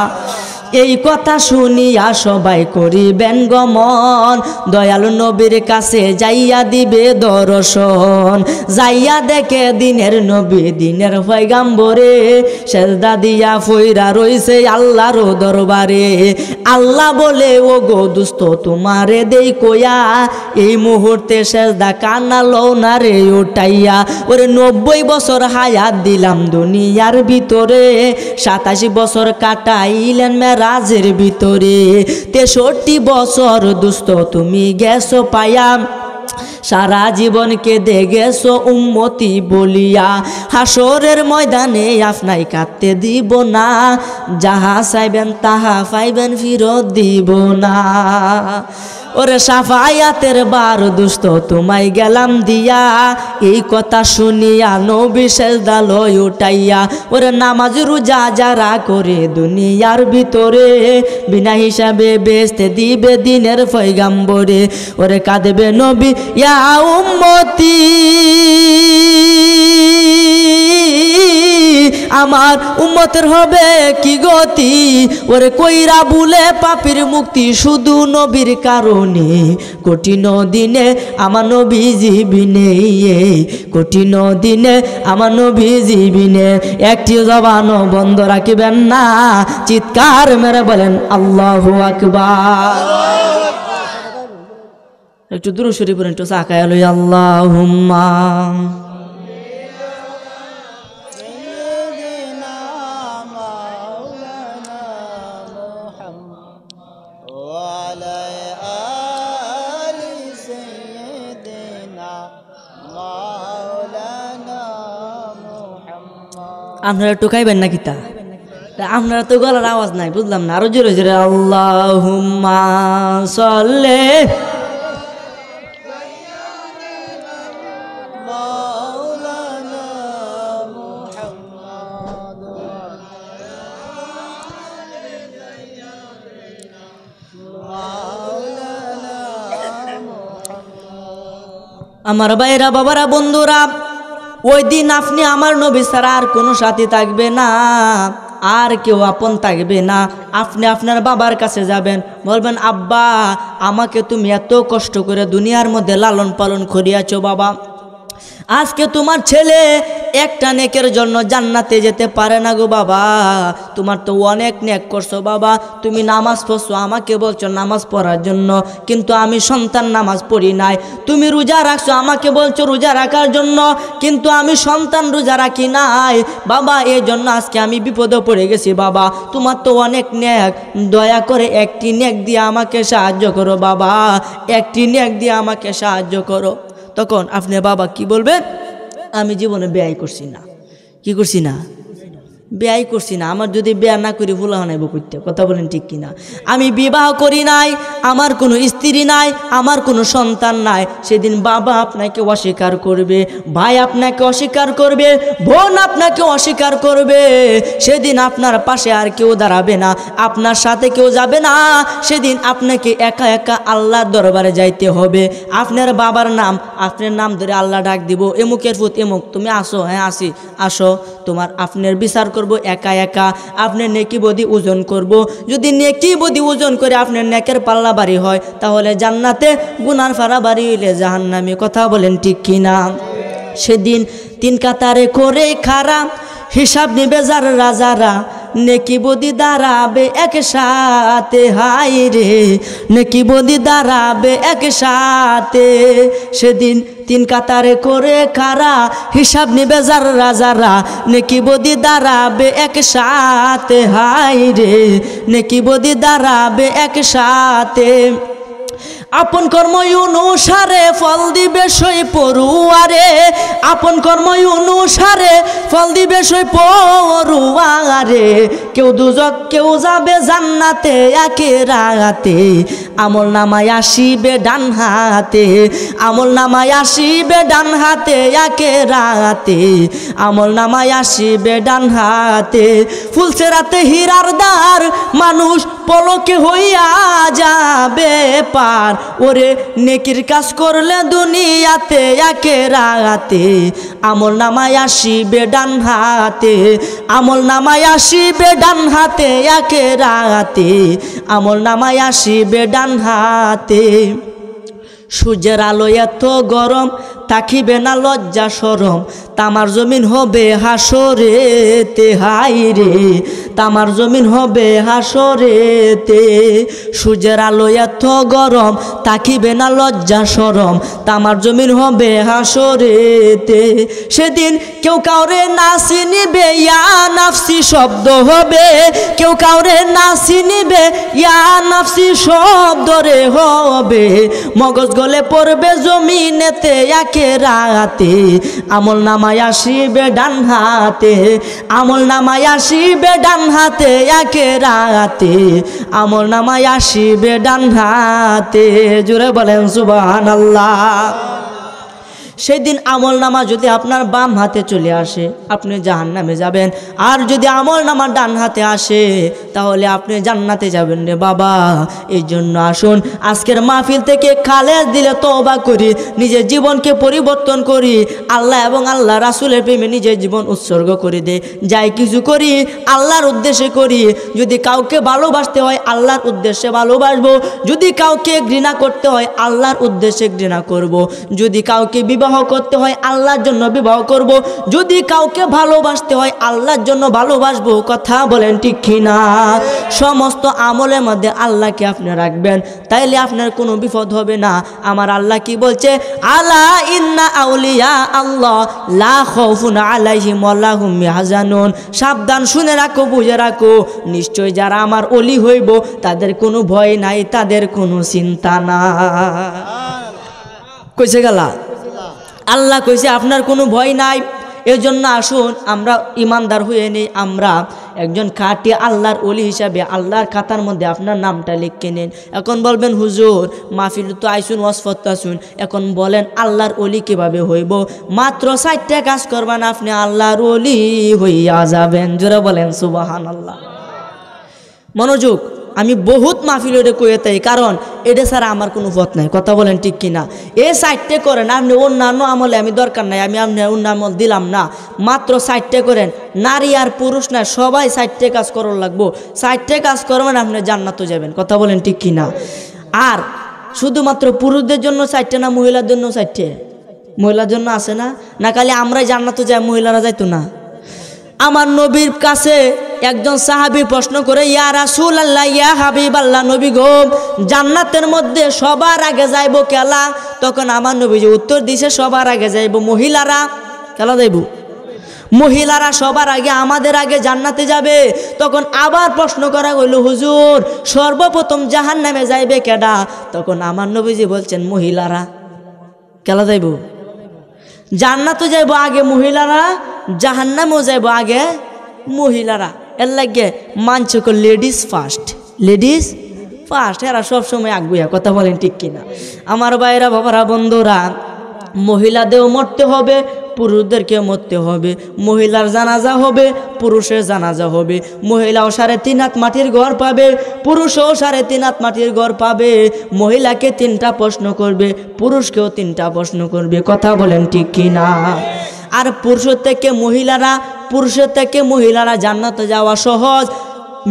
এই কথা শুনিয়া সবাই করিবেন গমন, দয়ালু নবীর কাছে যাইয়া দিবে দর্শন। যাইয়া দেখে দিনের নবী দিনের পয়গাম্বরে, সেজদা দিয়া ফইরা রইছে আল্লাহর দরবারে। আল্লাহ বলে ও গো দুস্থ তোমারে দেই কয়া, এই মুহূর্তে সেজদা কানালো না রে উঠাইয়া। ওরে 90 বছর হায়াত দিলাম দুনিয়ার ভিতরে, 27 বছর কাটাইলেন রাজের ভিতরে। 63 বছর দুস্থ তুমি গেছো পায়া, সারা জীবন কেঁদে গেছো উম্মতি বলিয়া। হাসরের ময়দানে আপনাই কাঁদতে দিব না, যাহা চাইবেন তাহা পাইবেন ফিরত দিব না। ওরে সাফায়াতের বার দুস্থ তোমায় গেলাম দিয়া, এই কথা শুনিয়া নবী সেজদা লয় উঠাইয়া। ওরে নামাজ রোজা যারা করে দুনিয়ার ভিতরে, বিনা হিসাবে বেচতে দিবে দিনের পয়গাম্বরে। ওরে কাঁদবে নবী ইয়া উম্মতি, আমার উম্মতের হবে কি গতি। ওরে কইরা বলে পাপীর মুক্তি শুধু নবীর কারণে, কঠিন দিনে আমার নবী জীবিনে, কঠিন দিনে আমার নবী জীবিনে। একটি জবান বন্ধ রাখিবেন না, চিৎকার মেরে বলেন আল্লাহু আকবার। একটু দূর শরীফ পড়েন, একটু সাকায় লই আল্লাহুম্মা আপনারা টুকাইবেন না কিতা? আপনারা তো গলার আওয়াজ নাই, বুঝলাম না, আরো জোরে জোরে আল্লাহুম্মা সাল্লি। আমার ভাইরা বাবারা বন্ধুরা, ওই দিন আপনি আমার নবী ছাড়া আর কোনো সাথী থাকবে না, আর কেউ আপন থাকবে না। আপনি আপনার বাবার কাছে যাবেন, বলবেন আব্বা আমাকে তুমি এত কষ্ট করে দুনিয়ার মধ্যে লালন পালন করিয়াছো বাবা, আজকে তোমার ছেলে একটা নেকের জন্য জান্নাতে যেতে পারে না গো বাবা, তোমার তো অনেক নেক করছো বাবা, তুমি নামাজ পড়ছো, আমাকে বলছো নামাজ পড়ার জন্য, কিন্তু আমি সন্তান নামাজ পড়ি নাই। তুমি রোজা রাখছো, আমাকে বলছো রোজা রাখার জন্য, কিন্তু আমি সন্তান রোজা রাখি নাই বাবা, এই জন্য আজকে আমি বিপদে পড়ে গেছি বাবা, তোমার তো অনেক নেক, দয়া করে একটি নেক দিয়ে আমাকে সাহায্য করো বাবা, একটি নেক দিয়ে আমাকে সাহায্য করো। তখন আপনি বাবা কি বলবেন? আমি জীবনে ব্যয় করছি না। কি করছি না? ব্যয় করছি না। আমার যদি ব্যয় না করি ভুলা নাই করতে, কথা বলেন ঠিক কিনা? আমি বিবাহ করি নাই, আমার কোনো স্ত্রী নাই, আমার কোনো সন্তান নাই, সেদিন বাবা আপনাকে অস্বীকার করবে, ভাই আপনাকে অস্বীকার করবে, বোন আপনাকে অস্বীকার করবে, সেদিন আপনার পাশে আর কেউ দাঁড়াবে না, আপনার সাথে কেউ যাবে না, সেদিন আপনাকে একা একা আল্লাহর দরবারে যাইতে হবে। আপনার বাবার নাম, আপনার নাম ধরে আল্লাহ ডাক দিব, এমুকের ফুত এমুক, তুমি আসো, হ্যাঁ আসি, আসো, তোমার আপনার বিচার করব একা একা, আপনার নেকি বদি ওজন করব, যদি নেকি বদি ওজন করে আপনার নেকের পাল্লা বাড়ি হয় তাহলে জান্নাতে, গুনার ফাড়া বাড়ি হইলে জাহান্নামে, কথা বলেন ঠিক কিনা? সেদিন 3 কাতারে করে খারা, হিসাব নিবে যারা রাজারা, নেকি বদি দাঁড়াবে একসাথে, হাই রে নেকি বদি দাঁড়াবে একসাথে। সেদিন 3 কাতারে করে খারা, হিসাব নিবে যারা রাজারা, নেকি বদি দাঁড়াবে একসাথে, হাই রে নেকি বদি দাঁড়াবে একসাথে। আপন কর্ম অনুসারে ফল দিবে সই পড়ুয়ারে, আপন কর্ম অনুসারে ফল দিবে সই পড়ুয়ারে। কেউ দুজক কেউ যাবে জান্নাতে আখিরাতে, আমল নামায় আসিবে ডান হাতে, আমল নামায় আসিবে ডান হাতে আখিরাতে, আমল নামায় আসিবে ডান হাতে। ফুলছে রাতে হীরার দ্বার, মানুষ পলকে হইয়া যাবে পার। ওরে নেকির কাজ করলে দুনিয়াতে আখিরাতে, আমল নামায় আসিবে ডান হাতে, আমল নামায় আসিবে ডান হাতে আখিরাতে, আমল নামায় আসিবে ডান হাতে। সূর্যের আলো এত গরম, থাকিবে না লজ্জা শরম, তামার জমিন হবে হাসরেতে। হাই রে তামার জমিন হবে হাসরেতে। সূর্যের আলো এত গরম, থাকিবে না লজ্জা শরম, তামার জমিন হবে হাসরেতে। সেদিন কেউ কাউরে না চিনিবে, ইয়া নাফসি শব্দ হবে, কেউ কাউরে না চিনিবে, ইয়া নাফসি শব্দ রে হবে। মগজ গলে পড়বে জমিনেতে আখিরাতে, আমল নামায় আসিবে ডান হাতে, আমল নামায় আসিবে ডান হাতে আখিরাতে, আমল নামায় আসিবে ডান হাতে। জোরে বলেন সুবহানাল্লাহ। সেদিন আমল নামা যদি আপনার বাম হাতে চলে আসে, আপনি জাহান্নামে যাবেন। আর যদি আমল নামা ডান হাতে আসে, তাহলে আপনি জান্নাতে যাবেন রে বাবা। এই জন্য আসুন আজকের মাহফিল থেকে খালেস দিলে তওবা করি, নিজের জীবনকে পরিবর্তন করি, আল্লাহ এবং আল্লাহ রাসূলের প্রেমে নিজের জীবন উৎসর্গ করে দে। যাই কিছু করি আল্লাহর উদ্দেশ্যে করি। যদি কাউকে ভালোবাসতে হয় আল্লাহর উদ্দেশ্যে ভালোবাসবো, যদি কাউকে ঘৃণা করতে হয় আল্লাহর উদ্দেশ্যে ঘৃণা করব, যদি কাউকে বিবাহ করতে হয় আল্লাহর জন্য বিবাহ করব, যদি কাউকে ভালোবাসতে হয় আল্লাহর জন্য ভালোবাসবো। কথা বলেন ঠিক কিনা? সমস্ত আমলের মধ্যে আল্লাহকে আপনি রাখবেন, তাইলে আপনার কোনো বিপদ হবে না। আমার আল্লাহ কি বলছে? আলা ইন্না আউলিয়া আল্লাহ লা খাউফুন আলাইহিম ওয়া লা হুম ইয়াহজানুন। সাবধান, শুনে রাখো, বুঝে রাখো, নিশ্চয় যারা আমার ওলি হইব তাদের কোনো ভয় নাই, তাদের কোনো চিন্তা না। কইছে গেলা আল্লাহ কইছে আপনার কোনো ভয় নাই। এর জন্য আসুন আমরা ইমানদার হয়ে নেই, আমরা একজন খাঁটি আল্লাহর ওলি হিসাবে আল্লাহর খাতার মধ্যে আপনার নামটা লিখে নেন। এখন বলবেন হুজুর মাহফিল তো আইসুন ওয়াজফত আসুন, এখন বলেন আল্লাহর ওলি কিভাবে হইব? মাত্র 4টা কাজ করবেন, আপনি আল্লাহর ওলি হইয়া যাবেন। জোরে বলেন সুবহানাল্লাহ। মনোযোগ, আমি বহুত মাহফিল এটা কয়ে তাই, কারণ এটা ছাড়া আমার কোনো পথ নাই। কথা বলেন ঠিক কিনা? এই 4টে করেন, আপনি অন্যান্য আমলে আমি দরকার নাই, আমি আপনি অন্য আমল দিলাম না, মাত্র 4টে করেন। নারী আর পুরুষ না, সবাই 4টে কাজ করার লাগবো। 4টে কাজ করবেন, আপনি জান্নাতে যাবেন। কথা বলেন ঠিক কিনা? আর শুধুমাত্র পুরুষদের জন্য 4টে না, মহিলার জন্য 4টে? মহিলার জন্য আছে না? না খালি আমরাই জান্নাতে যাই, মহিলারা যাইতো না? আমার নবীর কাছে একজন সাহাবী প্রশ্ন করে, ইয়া রাসূলুল্লাহ, ইয়া হাবিবাল্লাহ, নবী গো, জান্নাতের মধ্যে সবার আগে যাইব কেলা? তখন আমার নবী যে উত্তর দিছে, সবার আগে যাইব মহিলারা। কেলা যাইব? মহিলারা সবার আগে, আমাদের আগে জান্নাতে যাবে। তখন আবার প্রশ্ন করা হইল, হুজুর সর্বপ্রথম জাহান্নামে যাইবে কেডা? তখন আমার নবীজি বলছেন মহিলারা। কেলা যাইব? জান্নাতে যাইব আগে মহিলারা, জাহান্নামেও যাইব আগে মহিলারা। এর লাগে মানছে লেডিস ফার্স্ট, লেডিস ফার্স্ট, এরা সবসময় আগুয়া। কথা বলেন ঠিক কিনা? আমার ভাইরা, বাবারা, বন্ধুরা, মহিলাদেরও মরতে হবে, পুরুষদেরকেও মরতে হবে। মহিলার জানাজা হবে, পুরুষের জানাজা হবে। মহিলাও 3.5 হাত মাটির ঘর পাবে, পুরুষও 3.5 হাত মাটির ঘর পাবে। মহিলাকে 3টা প্রশ্ন করবে, পুরুষকেও 3টা প্রশ্ন করবে। কথা বলেন ঠিক কিনা? আর পুরুষের থেকে মহিলারা জান্নাতে যাওয়া সহজ,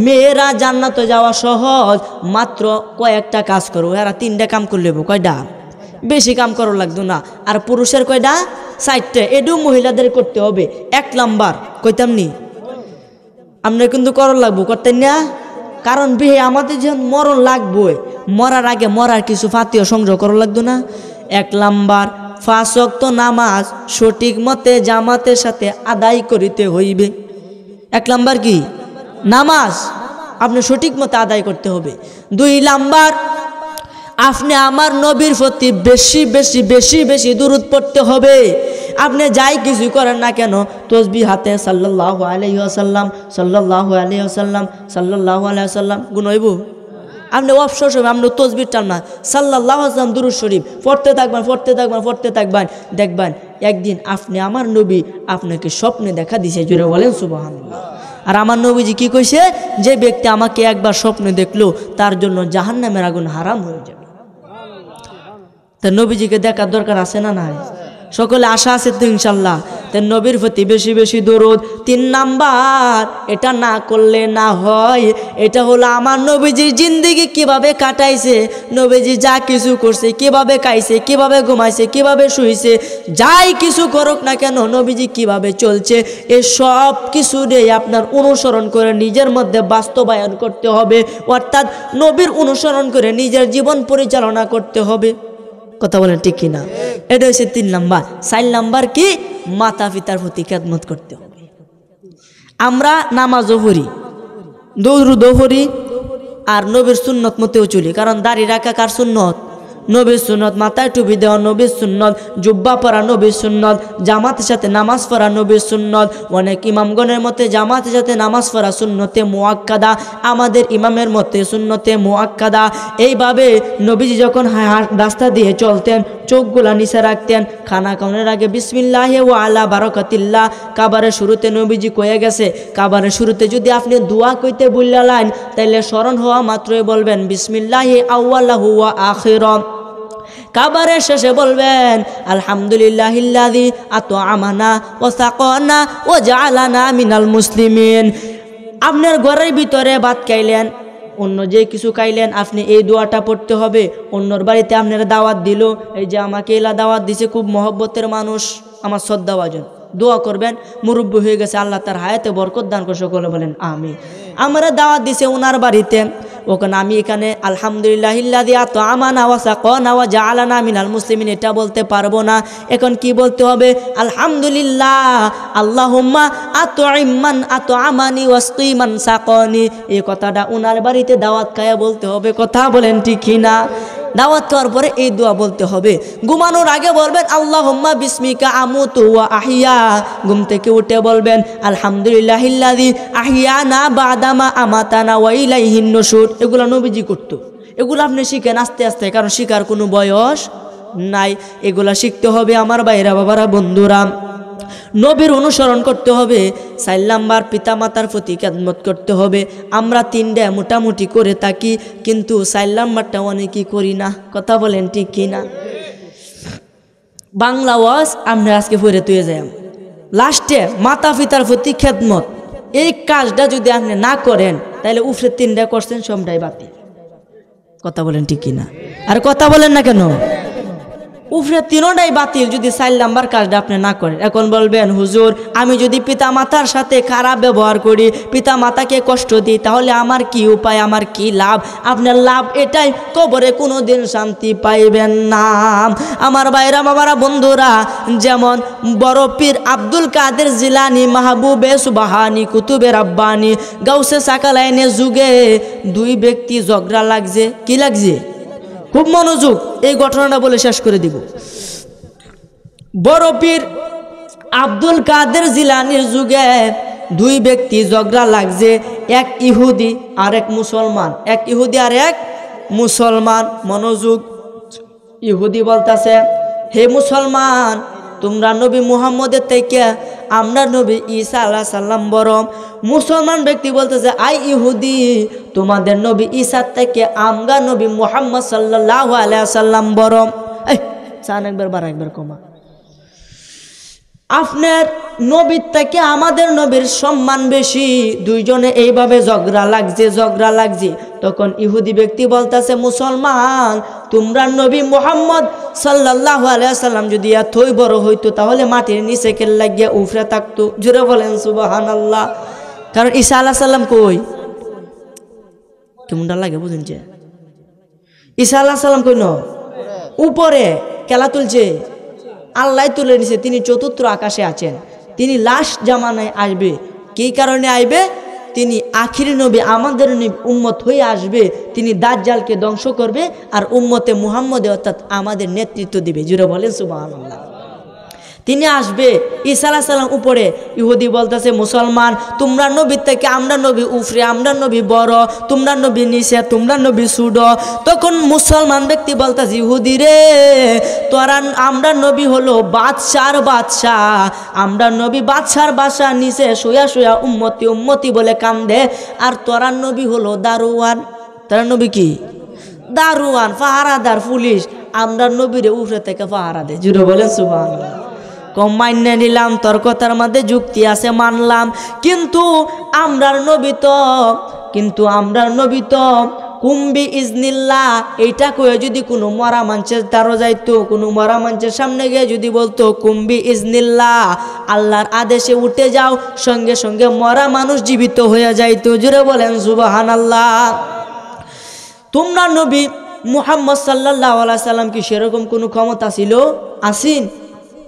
মেয়েরা জান্নাতে যাওয়া সহজ। মাত্র কয়েকটা কাজ করবো, এরা 3টা কাম করলে কয়টা? বেশি কাম করা লাগতো না। আর পুরুষের কয়টা? 4টে। এটাও মহিলাদের করতে হবে। 1 নাম্বার কইতাম নি, আপনার কিন্তু করার লাগবো, করতেন না? কারণ বিয়ে আমাদের যখন মরণ লাগবে, মরার আগে মরার কিছু ফাতিও সংগ্রহ করা লাগতো না? 1 নাম্বার 5 ওয়াক্ত নামাজ সঠিক মতে জামাতের সাথে আদায় করিতে হইবে। 1 নাম্বার কি? নামাজ আপনি সঠিক মতে আদায় করতে হবে। 2 নাম্বার আপনি আমার নবীর প্রতি বেশি বেশি বেশি বেশি দুরূদ পড়তে হবে। আপনি যাই কিছু করেন না কেন, তসবিহ হাতে সাল্লাল্লাহু আলাইহি ওয়াসাল্লাম সাল্লাল্লাহু আলাইহি ওয়াসাল্লাম সাল্লাল্লাহু আলাইহি ওয়াসাল্লাম গুণ হইব। আপনি অবসর সময় আপনি তসবিহ টান না, সাল্লাল্লাহু আলাইহি ওয়াসাল্লাম দুরূদ শরীফ পড়তে থাকবেন পড়তে থাকবেন পড়তে থাকবেন, দেখবেন একদিন আপনি আমার নবী আপনাকে স্বপ্নে দেখা দিছে। জোরে বলেন সুবহানাল্লাহ। আর আমার নবীজি কি কইছে, যে ব্যক্তি আমাকে একবার স্বপ্নে দেখলো তার জন্য জাহান্নামের আগুন হারাম হয়ে যাবে। তা নবীজিকে দেখার দরকার আছে না নাই? সকলে আশা আছে তো ইনশাল্লাহ। তাই নবীর প্রতি বেশি বেশি দরুদ। 3 নাম্বার, এটা না করলে না হয়, এটা হলো আমার নবীজির জিন্দেগি কিভাবে কাটাইছে, নবীজি যা কিছু করছে, কিভাবে খাইছে, কিভাবে ঘুমাইছে, কিভাবে শুইছে, যাই কিছু করুক না কেন নবীজি কিভাবে চলছে, এই সব কিছুরে আপনার অনুসরণ করে নিজের মধ্যে বাস্তবায়ন করতে হবে। অর্থাৎ নবীর অনুসরণ করে নিজের জীবন পরিচালনা করতে হবে। কথা বলেন ঠিক কিনা? এটা হচ্ছে 3 নাম্বার। 4 নাম্বার কি, মাতা পিতার প্রতি খেদমত করতে হবে। আমরা নামাজও পড়ি, দরুদও পড়ি, আর নবীর সুন্নত মতেও চলি। কারণ দাড়ি রাখা কার সুন্নত? নবীর সুন্নত। মাথায় টুপি দেওয়া নবীর সুন্নত, জুব্বা পরা নবীর সুন্নত, জামাতের সাথে নামাজ পড়া নবীর সুন্নত। অনেক ইমামগণের মতে জামাতের সাথে নামাজ পড়া সুন্নতে মুআক্কাদা, আমাদের ইমামের মতে সুন্নতে মুআক্কাদা। এইভাবে নবীজি যখন রাস্তা দিয়ে চলতেন চোখগুলা নিচে রাখতেন, খানা খাওয়ানোর আগে বিসমিল্লাহি ওয়া আলা বারাকাতিল্লাহ, কাবারের শুরুতে নবীজি কয়ে গেছে, কাবারের শুরুতে যদি আপনি দোয়া কইতে বললেন তাইলে স্মরণ হওয়া মাত্রই বলবেন বিসমিল্লাহি আউয়ালাহু ওয়া আখিরাহ। কাবারের শেষে বলবেন আলহামদুলিল্লাহিল্লাযী আত'আমানা ওয়া সাকানা ওয়া জাআলানা মিনাল মুসলিমিন। আপনার ঘরের ভিতরে ভাত খাইলেন, অন্য যে কিছু খাইলেন, আপনি এই দোয়াটা পড়তে হবে। অন্যর বাড়িতে আপনার দাওয়াত দিল, এই যে আমাকে এলা দাওয়াত দিছে, খুব মহব্বতের মানুষ, আমার শ্রদ্ধাভাজন, দোয়া করবেন। মুরব্বী হয়ে গেছে, আল্লাহ তার হায়াতে বরকত দান করে, সকলে বলেন আমিন। আমরা দাওয়াত দিছে ওনার বাড়িতে, ওখানে আমি এখানে আলহামদুলিল্লাহিল্লাযী আত'আমানা ওয়া সাকানা ওয়া জাআলানা মিনাল মুসলিমিন এটা বলতে পারবো না। এখন কি বলতে হবে? আলহামদুলিল্লাহ আল্লাহুম্মা আত'ইমান আত'আমানি ওয়াসকি মান সাকানি। এই কথাটা ওনার বাড়িতে দাওয়াত খায়া বলতে হবে। কথা বলেন ঠিক কিনা? দাওয়াত খাওয়ার পরে এই দোয়া বলতে হবে। ঘুমানোর আগে বলবেন আল্লাহুম্মা বিসমিকা আমুতু ওয়া আহইয়া। ঘুম থেকে উঠে বলবেন আলহামদুলিল্লাহিল্লাযী আহইয়ানা বাদামা আমাতানা ওয়া ইলাইহিন নুশুর। এগুলো নবীজি করত, এগুলো আপনি শিখেন আস্তে আস্তে, কারণ শিখার কোনো বয়স নাই। এগুলা শিখতে হবে আমার ভাইরা বাবারা বন্ধুরা। নবীর অনুসরণ করতে হবে। 4 নাম্বার, পিতা মাতার প্রতি খেদমত করতে হবে। আমরা 3টা মোটামুটি করে থাকি, কিন্তু 4 নাম্বারটা অনেকেই করি না। কথা বলেন ঠিক কিনা? বাংলা ওয়াজ আমরা আজকে পড়ে তুই যাই। লাস্টে মাতা পিতার প্রতি খেদমত, এই কাজটা যদি আপনি না করেন তাহলে উফরে 3টা করছেন সবটাই বাতিল। কথা বলেন ঠিক কিনা? আর কথা বলেন না কেন? উফরে 3টাই বাতিল যদি 4 নাম্বার কাজটা আপনি না করেন। এখন বলবেন হুজুর আমি যদি পিতা মাতার সাথে খারাপ ব্যবহার করি, পিতা মাতাকে কষ্ট দিই, তাহলে আমার কি উপায়, আমার কি লাভ? আপনার লাভ এটাই, কবরে কোনো দিন শান্তি পাইবেন না। আমার ভাইরা বাবারা বন্ধুরা, যেমন বড় পীর আব্দুল কাদের জিলানী, মাহবুবে সুবহানী, কুতুবে রাব্বানী, গাউসে সাকালাইনের যুগে 2 ব্যক্তি ঝগড়া লাগছে। কি লাগছে? খুব মনোযোগ, এই ঘটনাটা বলে শেষ করে দিব। বড় পীর আব্দুল কাদের জিলানীর যুগে 2 ব্যক্তি ঝগড়া লাগছে, এক ইহুদি আর এক মুসলমান। এক ইহুদি আর এক মুসলমান। মনোযোগ, ইহুদি বলতেছে হে মুসলমান, তোমরা নবী মুহাম্মদের থেকে আমরা নবী ঈসা আলাইহিস সালাম বড়। মুসলমান ব্যক্তি বলতেছে আই ইহুদি, তোমাদের নবী ঈসার থেকে আমরা নবী মুহাম্মদ সাল্লাল্লাহু আলাইহি ওয়াসাল্লাম বড়। এই চান একবার বাড়া একবার কমা। আপনার নবীর থেকে আমাদের নবীর সম্মান বেশি। 2 জনে এইভাবে ঝগড়া লাগছে। তখন ইহুদি ব্যক্তি বলতেছে মুসলমান, তোমরা নবী মুহাম্মদ সাল্লাল্লাহু আলাইহি ওয়াসাল্লাম যদি এতই বড় হইতো তাহলে মাটির নিচে কেল লাগিয়া উফরে থাকতো। জোরে বলেন সুবহানাল্লাহ। কারণ ঈসা আলাইহিস সালাম কই? কেমনটা লাগে বুঝুন? যে ঈসা আলাইহিস সালাম কই? উপরে খেলা তুলছে, আল্লাহ তুলে নিছে। তিনি 4র্থ আকাশে আছেন। তিনি লাস্ট জামানায় আসবে। কী কারণে আইবে? তিনি আখিরি নবী আমাদের উম্মত হয়ে আসবে, তিনি দাজ্জালকে ধ্বংস করবে আর উম্মতে মুহাম্মদে অর্থাৎ আমাদের নেতৃত্ব দিবে। জুড়ে বলেন সুবহানাল্লাহ। তিনি আসবে ঈসা আলাইহিস সালাম উপরে। ইহুদি বলতেছে, মুসলমান তোমরা নবীর থেকে আমরা নবী উফরে, আমরা নবী বড়, তোমরা নবী নিচে, তোমরা নবী সুড। তখন মুসলমান ব্যক্তি বলতেছে, ইহুদি রে তোরা, আমরা নবী হলো বাদশার বাদশাহ, আমরা নবী বাদশার বাদশাহ, নিচে শুয়া শুয়া উম্মতি উম্মতি বলে কান্দে, আর তোরা নবী হলো দারোয়ান। তারা নবী কি? দারোয়ান, পাহারাদার, পুলিশ। আমরা নবীরে উফরে থেকে পাহারা দেয়। জুড়ে বলেন সুবহানাল্লাহ। কম মান্য নিলাম, তোর কথার মধ্যে যুক্তি আছে, মানলাম, কিন্তু আমরার নবী তো কুম্বি ইজনিল্লাহ এইটা কয়ে যদি কোনো মরা মানুষের দ্বারো যাইতো, কোনো মরা মানুষের সামনে গিয়ে যদি বলতো কুম্বি ইজনিল্লাহ আল্লাহর আদেশে উঠে যাও, সঙ্গে সঙ্গে মরা মানুষ জীবিত হয়ে যাইতো। জুড়ে বলেন সুবহানাল্লাহ। তোমরা নবী মুহাম্মদ সাল্লাল্লাহু আলাইহি সাল্লাম কি সেরকম কোনো ক্ষমতা ছিল? আসিন।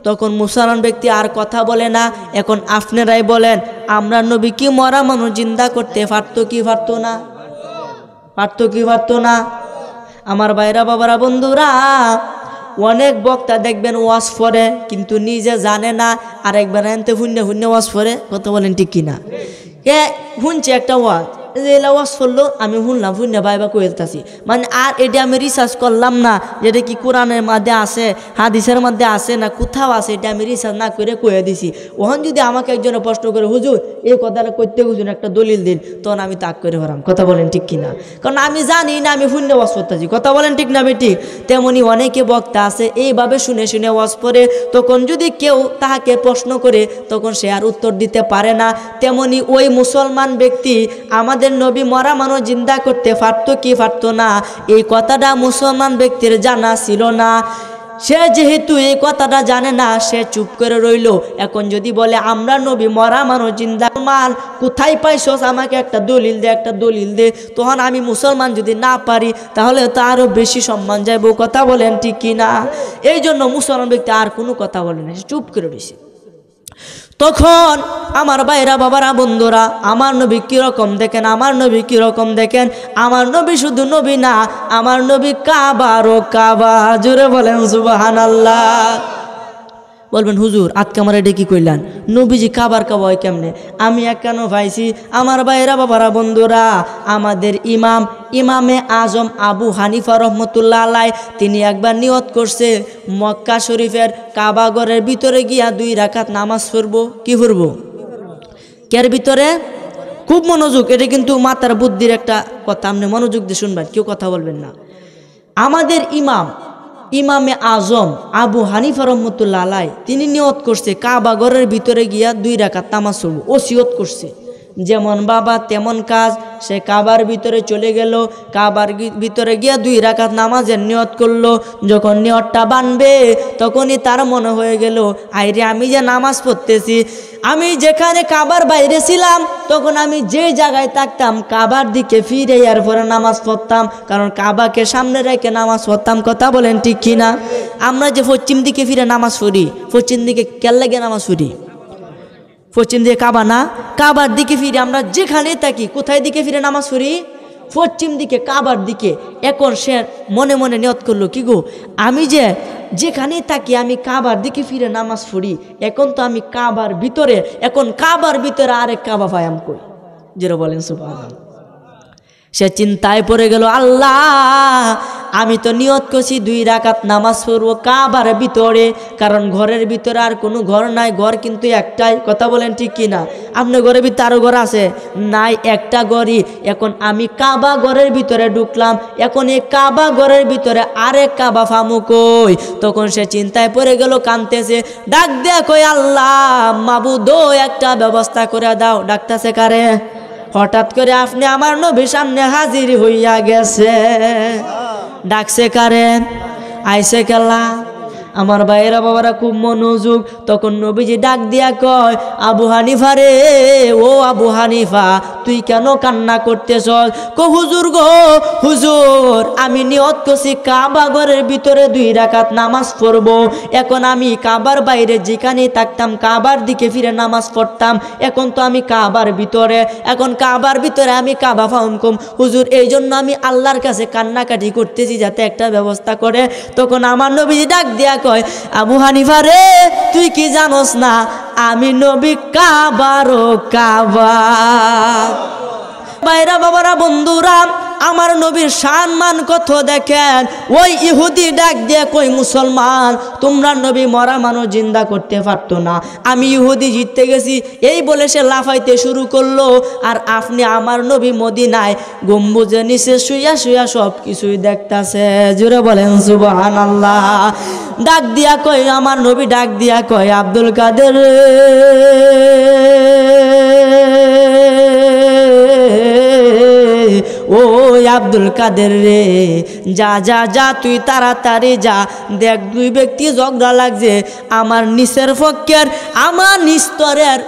তখন মুসলমান ব্যক্তি আর কথা বলে না। এখন আপনারাই বলেন, আমরা নবী কি মরা মানুষ জিন্দা করতে পারতো কি পারতো না? পারতো কি পারতো না? আমার ভাইরা বাবারা বন্ধুরা, অনেক বক্তা দেখবেন ওয়াজ করে কিন্তু নিজে জানে না, আর একবার এনতে শূন্য শূন্য ওয়াজ করে। কথা বলেন ঠিক কিনা? শুনছে একটা ওয়াজ, এলা ওয়াজ করলো, আমি শুনলাম, শূন্য ভাইবা কইতাছি, মানে আর এটা আমি রিসার্চ করলাম না যেটা কি কোরআনের মধ্যে আছে, হাদিসের মধ্যে আছে না কোথাও আছে, এটা আমি রিসার্চ না করে কয়ে দিছি। ওখান যদি আমাকে একজনে প্রশ্ন করে, হুজুর এই কথাটা করতে হুজুর একটা দলিল দিন, তখন আমি তাক করে হরাম। কথা বলেন ঠিক কিনা? কারণ আমি জানি না, আমি শূন্য ওয়াজ করতেছি। কথা বলেন ঠিক না বেটি? তেমনি অনেকে বক্তা আছে এইভাবে শুনে শুনে ওয়াজ করে, তখন যদি কেউ তাহাকে প্রশ্ন করে তখন সে আর উত্তর দিতে পারে না। তেমনি ওই মুসলমান ব্যক্তি আমাদের নবী মরা মানুষ জিন্দা করতে পারতো কি পারতো না, এই কথাটা মুসলমান ব্যক্তির জানা ছিল না। সে যেহেতু এই কথাটা জানে না, সে চুপ করে রইল। এখন যদি বলে আমরা নবী মরা মানুষ জিন্দা, মান কোথায় পাইছস, আমাকে একটা দলিল দে, একটা দলিল দে, তখন আমি মুসলমান যদি না পারি তাহলে তো আরো বেশি সম্মান যাইব। কথা বলেন ঠিক কিনা? এই জন্য মুসলমান ব্যক্তি আর কোনো কথা বলে না, চুপ করে রয়েছে। তখন আমার ভাইরা বাবারা বন্ধুরা, আমার নবী কীরকম দেখেন, আমার নবী কীরকম দেখেন। আমার নবী শুধু নবী না, আমার নবী কাবারও কাবা। জোরে বলেন সুবহানাল্লাহ। বলবেন হুজুর আজকে আমার এটা কি কইলেন, নবীজি কাবার কাবা হয় কেমনে? আমি কেন ভাইছি আমার ভাইরা বাবারা বন্ধুরা, আমাদের ইমামে আজম আবু হানিফা রহমতুল্লাহ আলাই তিনি একবার নিয়ত করছে মক্কা শরীফের কাবাগরের ভিতরে গিয়া 2 রাকাত নামাজ পড়বো। কি পড়বো? কের ভিতরে? খুব মনোযোগ, এটা কিন্তু মাতার বুদ্ধির একটা কথা, আপনি মনোযোগ দিয়ে শুনবেন, কেউ কথা বলবেন না। আমাদের ইমামে আজম আবু হানিফা রহমতুল্লাহ আলাই তিনি নিয়ত করছে কাবাগরের ভিতরে গিয়া 2 রাকাত নামাজ পড়বো, ওসিয়ত করছে। যেমন বাবা তেমন কাজ, সে কাবার ভিতরে চলে গেল, কাবার ভিতরে গিয়া 2 রাকাত নামাজের নিয়ত করলো। যখন নিয়তটা বানবে তখনই তার মনে হয়ে গেল, আইরে আমি যে নামাজ পড়তেছি, আমি যেখানে কাবার বাইরে ছিলাম তখন আমি যে জায়গায় থাকতাম কাবার দিকে ফিরে এরপরে নামাজ পড়তাম, কারণ কাবাকে সামনে রেখে নামাজ পড়তাম। কথা বলেন ঠিক কিনা? আমরা যে পশ্চিম দিকে ফিরে নামাজ পড়ি, পশ্চিম দিকে কেন লাগে নামাজ পড়ি? পশ্চিম দিকে কাবা না, কাবার দিকে ফিরে আমরা যেখানে থাকি কোথায় দিকে ফিরে নামাজ পড়ি? পশ্চিম দিকে, কাবার দিকে। এখন সে মনে মনে নিয়ত করলো, কি গো আমি যেখানে থাকি আমি কাবার দিকে ফিরে নামাজ পড়ি, এখন তো আমি কাবার ভিতরে, এখন কাবার ভিতরে আরেক কাবা পায়াম কই। যেটা বলেন সুবহানাল্লাহ। সে চিন্তায় পড়ে গেল, আল্লাহ আমি তো নিয়ত করছি 2 রাকাত নামাজ পড়বো কাবার ভিতরে, কারণ ঘরের ভিতরে আর কোনো ঘর নাই, ঘর কিন্তু একটাই। কথা বলেন ঠিক কিনা? আপনার ঘরের ভিতরে আরো ঘর আছে নাই? একটা ঘরই। এখন আমি কাবা ঘরের ভিতরে ঢুকলাম, এখন এই কাবা ঘরের ভিতরে আরেক কাবা ফামু কই? তখন সে চিন্তায় পড়ে গেল, কাঁদতেছে, ডাক দেয়া কই, আল্লাহ মাবুদ একটা ব্যবস্থা করে দাও। ডাকতেছে কারে? হঠাৎ করে আপনি আমার নবীর সামনে হাজির হইয়া গেছে। ডাকছে কারে? আইসে কেলা? আমার ভাইয়েরা বাবারা খুব মনোযোগ। তখন নবীজি ডাক দিয়া কয়, আবু হানিফা রে, ও আবু হানিফা তুই কেন কান্না করতেছ? হুজুর গো হুজুর, আমি নিয়ত করছি কাবা ঘরের ভিতরে 2 রাকাত নামাজ পড়বো। এখন আমি কাবার বাইরে যেখানে থাকতাম কাবার দিকে ফিরে নামাজ পড়তাম। এখন তো আমি কাবার ভিতরে, এখন কাবার ভিতরে আমি কাবা ফাউন কম হুজুর, এই জন্য আমি আল্লাহর কাছে কান্নাকাটি করতেছি যাতে একটা ব্যবস্থা করে। তখন আমার নবীজি ডাক দিয়া কয়, আবু হানিফা রে, তুই কি জানোস না আমি নবী কাবারও কাবা? ভাইরা বাবারা বন্ধুরা, আমার নবীর সম্মান কত দেখেন। ওই ইহুদি ডাক দিয়ে কই, মুসলমান তোমরা নবী মরা মানুষ জিন্দা করতে পারতো না, আমি ইহুদি জিততে গেছি, এই বলে সে লাফাইতে শুরু করলো। আর আপনি আমার নবী মদিনায় গম্বুজের নিচে শুইয়া শুইয়া সব কিছুই দেখতাছে। জোরে বলেন সুবহানাল্লাহ। ডাক দিয়া কই, আমার নবী ডাক দিয়া কয়, আব্দুল কাদের ও আব্দুল কাদের রে, যা যা যা তুই তাড়াতাড়ি যা, দেখ 2 ব্যক্তি ঝগড়া লাগছে, আমার নিচের পক্ষের আমার নিস্তরের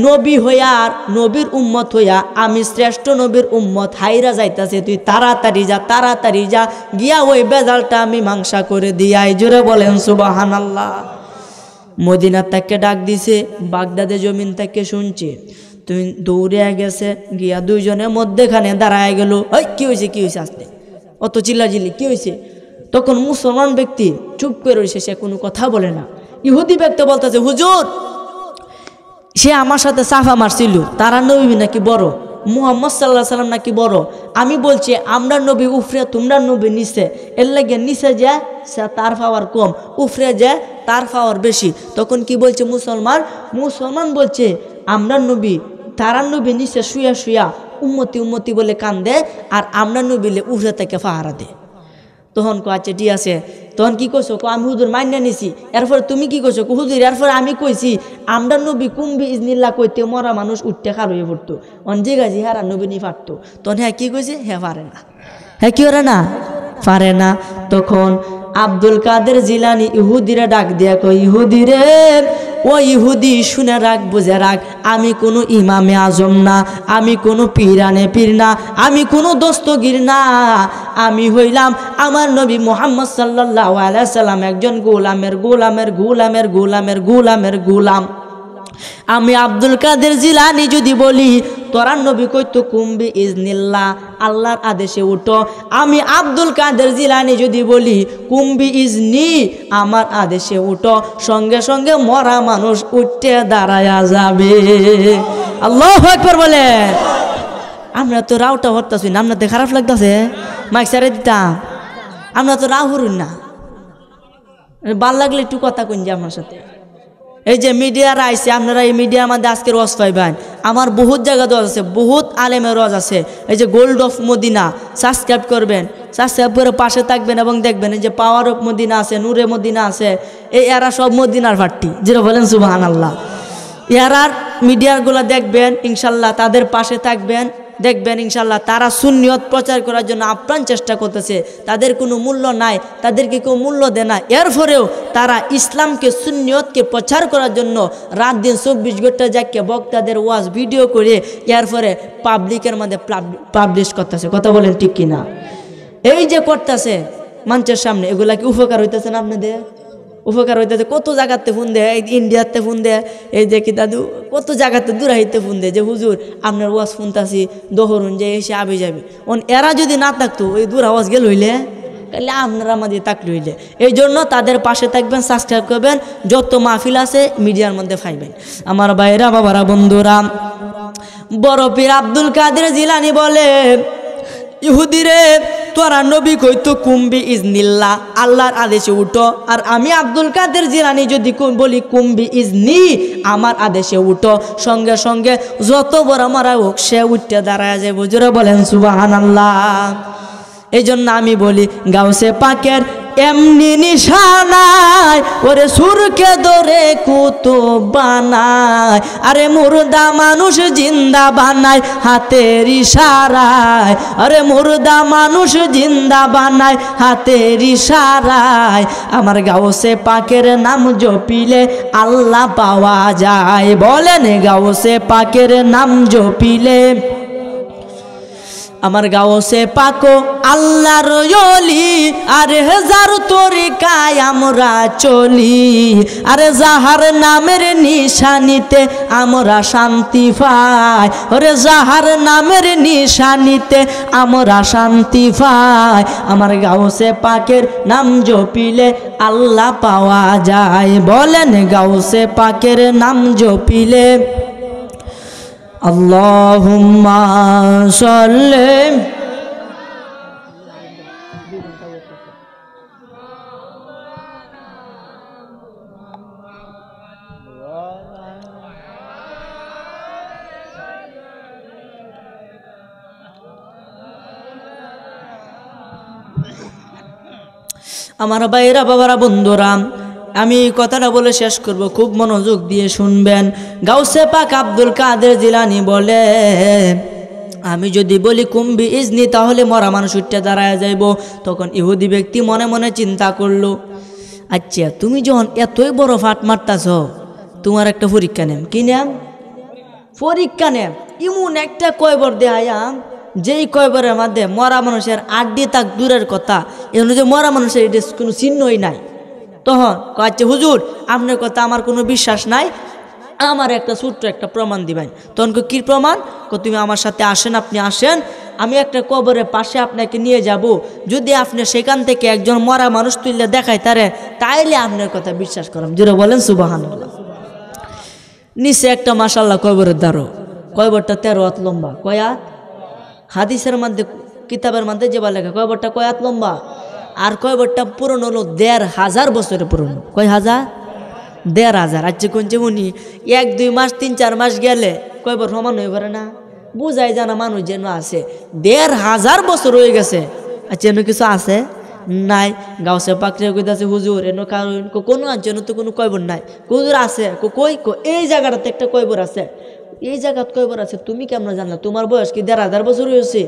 নবী হইয়া আর নবীর উম্মত হইয়া আমি শ্রেষ্ঠ নবীর উম্মত হাইরা যাইতাছে, তুই তাড়াতাড়ি যা, তাড়াতাড়ি যা, গিয়া ওই বেজালটা আমি মাংসা করে দিয়াই। জোরে বলেন সুবহানাল্লাহ। মদিনা থেকে ডাক দিছে, বাগদাদে জমিন থেকে শুনছে, তুই দৌড়ে গেছে, গিয়া 2 জনের মধ্যেখানে দাঁড়ায় গেল। ওই কি হয়েছে, কি হয়েছে, আসতে অত চিল্লাচিল্লি কি হয়েছে? তখন মুসলমান ব্যক্তি চুপ করে রয়েছে, সে কোনো কথা বলে না। ইহুদি ব্যক্তি বলতেছে, হুজুর সে আমার সাথে সাফা মারছিল, তারা নবী নাকি বড়, মুহাম্মদ সাল্লাল্লাহু আলাইহি সাল্লাম নাকি বড়, আমি বলছি আমরা নবী উফরে, তোমরা নবী নিচে, এর লাগে নিচে যা সে তার পাওয়ার কম, উফরে যা তার পাওয়ার বেশি। তখন কি বলছে মুসলমান বলছে আমরা নবী, তারা নবী নিচে শুয়া শুয়া উম্মতি উম্মতি বলে কান্দে, আর আমরা নবীলে উফরে থেকে পাহারা দে। তখন আচ্ছা ঠিক আছে, তখন কি করছো? আমি হুজুর মাইনা নিছি। এরপরে তুমি কি করছো? হুজুর এরপরে আমি কইছি আমরা নবী কুম্বি ইজনিল্লাহ কইতে মরা মানুষ উঠতে খার হয়ে পড়তো, অঞ্জে গাছি হ্যাঁ নবী নি পারতো। তখন হ্যাঁ কি কইছে, হ্যাঁ পারে না, হ্যাঁ কি করে না পারে না। তখন আব্দুল কাদের জিলানি ইহুদিরা ডাক দিয়া কই, ইহুদি রে, ও ইহুদি শুনে রাখ, বুঝে রাখ, আমি কোনো ইমামে আজম না, আমি কোনো পীরানে পীর না, আমি কোনো দস্তগীর না, আমি হইলাম আমার নবী মুহাম্মদ সাল্লাল্লাহু আলাইহি সাল্লাম একজন গোলামের গোলামের গোলামের গোলামের গোলামের গোলাম। আমি আব্দুল কাদের জিলানি যদি বলি তোরা নবী কইতো কুম্বি ইজনিল্লাহ, আল্লাহর আদেশে উঠো, আমি আব্দুল কাদের জিলানি যদি বলি কুম্বি ইজনি, আমার আদেশে উঠো, সঙ্গে সঙ্গে মরা মানুষ উঠতে দাঁড়ায়া যাবে। আল্লাহু আকবার বলে। আমরা তো রাউটা হরতাছি না, আপনাদের খারাপ লাগতেছে, মাইক সারে দিতাম, আমরা তো রাও হরুন না, ভাল লাগলে একটু কথা কইন যে আমার সাথে। এই যে মিডিয়ারা আইছে, আপনারা এই মিডিয়ার মধ্যে আজকের ওয়াজ পাইবেন, আমার বহুত জায়গা ওয়াজ আছে, বহুত আলেমের ওয়াজ আছে। এই যে গোল্ড অফ মদিনা সাবস্ক্রাইব করবেন, সাবস্ক্রাইব করে পাশে থাকবেন এবং দেখবেন এই যে পাওয়ার অফ মদিনা আছে, নূরে মদিনা আছে, এই এরা সব মদিনার পার্টি, যেটা বলেন সুবহানাল্লাহ। এরার মিডিয়াগুলো দেখবেন ইনশাল্লাহ, তাদের পাশে থাকবেন, দেখবেন ইনশাল্লাহ তারা সুন্নিয়ত প্রচার করার জন্য আপ্রাণ চেষ্টা করতেছে, তাদের কোনো মূল্য নাই, তাদেরকে কেউ মূল্য দেয় না, এরপরেও তারা ইসলামকে সুন্নিয়তকে প্রচার করার জন্য রাত দিন 24 ঘন্টা যাকে বক্তাদের ওয়াজ ভিডিও করে এরপরে পাবলিকের মধ্যে পাবলিশ করতেছে। কথা বলেন ঠিক কিনা? এই যে করতেছে মানুষের সামনে, এগুলা কি উপকার হইতেছে না আপনাদের? উপকার হইতেছে। কত জায়গাতে ফোন দেয়, ইন্ডিয়াতে ফোন দেয়, এই যে কি দাদু কত জায়গাতে দূরাইতে ফোন দেয় যে হুজুর আপনার ওয়াজ শুনতাছি দোহরুন যে এসে আবে যাবে। এরা যদি না থাকতো ওই দূর আওয়াজ গেল হইলে, তাহলে আপনারা আমাদের থাকলে হইলে। এই জন্য তাদের পাশে থাকবেন, সাবস্ক্রাইব করবেন, যত মাহফিল আছে মিডিয়ার মধ্যে পাইবেন। আমার ভাইরা বাবারা বন্ধুরা, বড় পীর আব্দুল কাদের জিলানি বলে, ইহুদিরে তোরা নবী কইতো কুম্বি ইজনিল্লাহ, আল্লাহর আদেশে উঠো, আর আমি আব্দুল কাদের জিলানি যদি বলি কুম্বি ইজনি, আমার আদেশে উঠো, সঙ্গে সঙ্গে যত বড় মারা হোক সে উঠতে দাঁড়ায় যায়। বুঝরে বলেন সুবহানাল্লাহ। এই জন্য আমি বলি গাউসে পাকের এমনি নিশানায় ওরে সুরকে ধরে কুতুব বানায়, আরে মুর্দা মানুষ জিন্দা বানায় হাতের ইশারায়, আরে মুর্দা মানুষ জিন্দা বানায় হাতের ইশারায়, আমার গাউসে পাকের নাম জপিলে আল্লাহ পাওয়া যায়। বলেন গাউসে পাকের নাম জপিলে আমার গাওসে পাকো আল্লাহর ওলি, আরে হাজার তরিকায় আমরা চলি, আরে যাহার নামের নিশানিতে আমরা শান্তি পাই, ওরে যাহার নামের নিশানিতে আমরা শান্তি পাই। আমার গাওসে পাকের নাম জপিলে আল্লাহ পাওয়া যায়। বলেন গাওসে পাকের নাম জপিলে আল্লাহুম্মা সাল্লি। আমার ভাইরা বাবারা বন্ধুরা, আমি এই কথাটা বলে শেষ করব, খুব মনোযোগ দিয়ে শুনবেন। গাউসে পাক আব্দুল কাদের জিলানী বলে, আমি যদি বলি কুম্বি ইজনি তাহলে মরা মানুষ উঠে দাঁড়ায় যাইব। তখন ইহুদি ব্যক্তি মনে মনে চিন্তা করলো, আচ্ছা তুমি যখন এতই বড় ফাট মারতাছ, তোমার একটা পরীক্ষা নেম। কি নেম? পরীক্ষা নেম। ইমন একটা কয়বর দেহায়াম, যেই কয়বরের মধ্যে মরা মানুষের আড্ডি তাক দূরের কথা, এর যে মরা মানুষের এটা কোনো চিহ্নই নাই। তখন আচ্ছা হুজুর, আপনার কথা আমার কোনো বিশ্বাস নাই, আমার একটা ছোট্ট একটা প্রমাণ দিবেন। তখন কি প্রমাণ? তুমি আমার সাথে আসেন, আপনি আসেন, আমি একটা কবরের পাশে আপনাকে নিয়ে যাব। যদি আপনি সেখান থেকে একজন মরা মানুষ তুললে দেখাই তারে, তাইলে আপনার কথা বিশ্বাস করাম। যেটা বলেন সুবহানাল্লাহ। নিচে একটা মাশাআল্লাহ কবরের দ্বারো, কয়বরটা 13 হাত লম্বা। কয়াত? হাদিসের মধ্যে কিতাবের মধ্যে যে বলে কয়বরটা কয়াত লম্বা, আর কয়বরটা পুরনো হলো 1500 বছরের পুরনো। কয় হাজার? 1500। আচ্ছা কোনছে উনি 1-2 মাস 3-4 মাস গেলে কয়বর সমান হয়ে পারে না? বুঝাই জানা মানুষ যেন আছে 1500 বছর হয়ে গেছে। আচ্ছা এনে কিছু আছে নাই? গাউসে পাকড়ে কইতাছে হুজুর এনে কারণ কোনো জন্য তো কোনো কয়বর নাই। হুজুর আছে কই? এই জায়গাটাতে একটা কয়বর আছে। এই জায়গাত কয়বার আছে তুমি কেমন জানলা? তোমার বয়স কি 1500 বছর হয়েছে?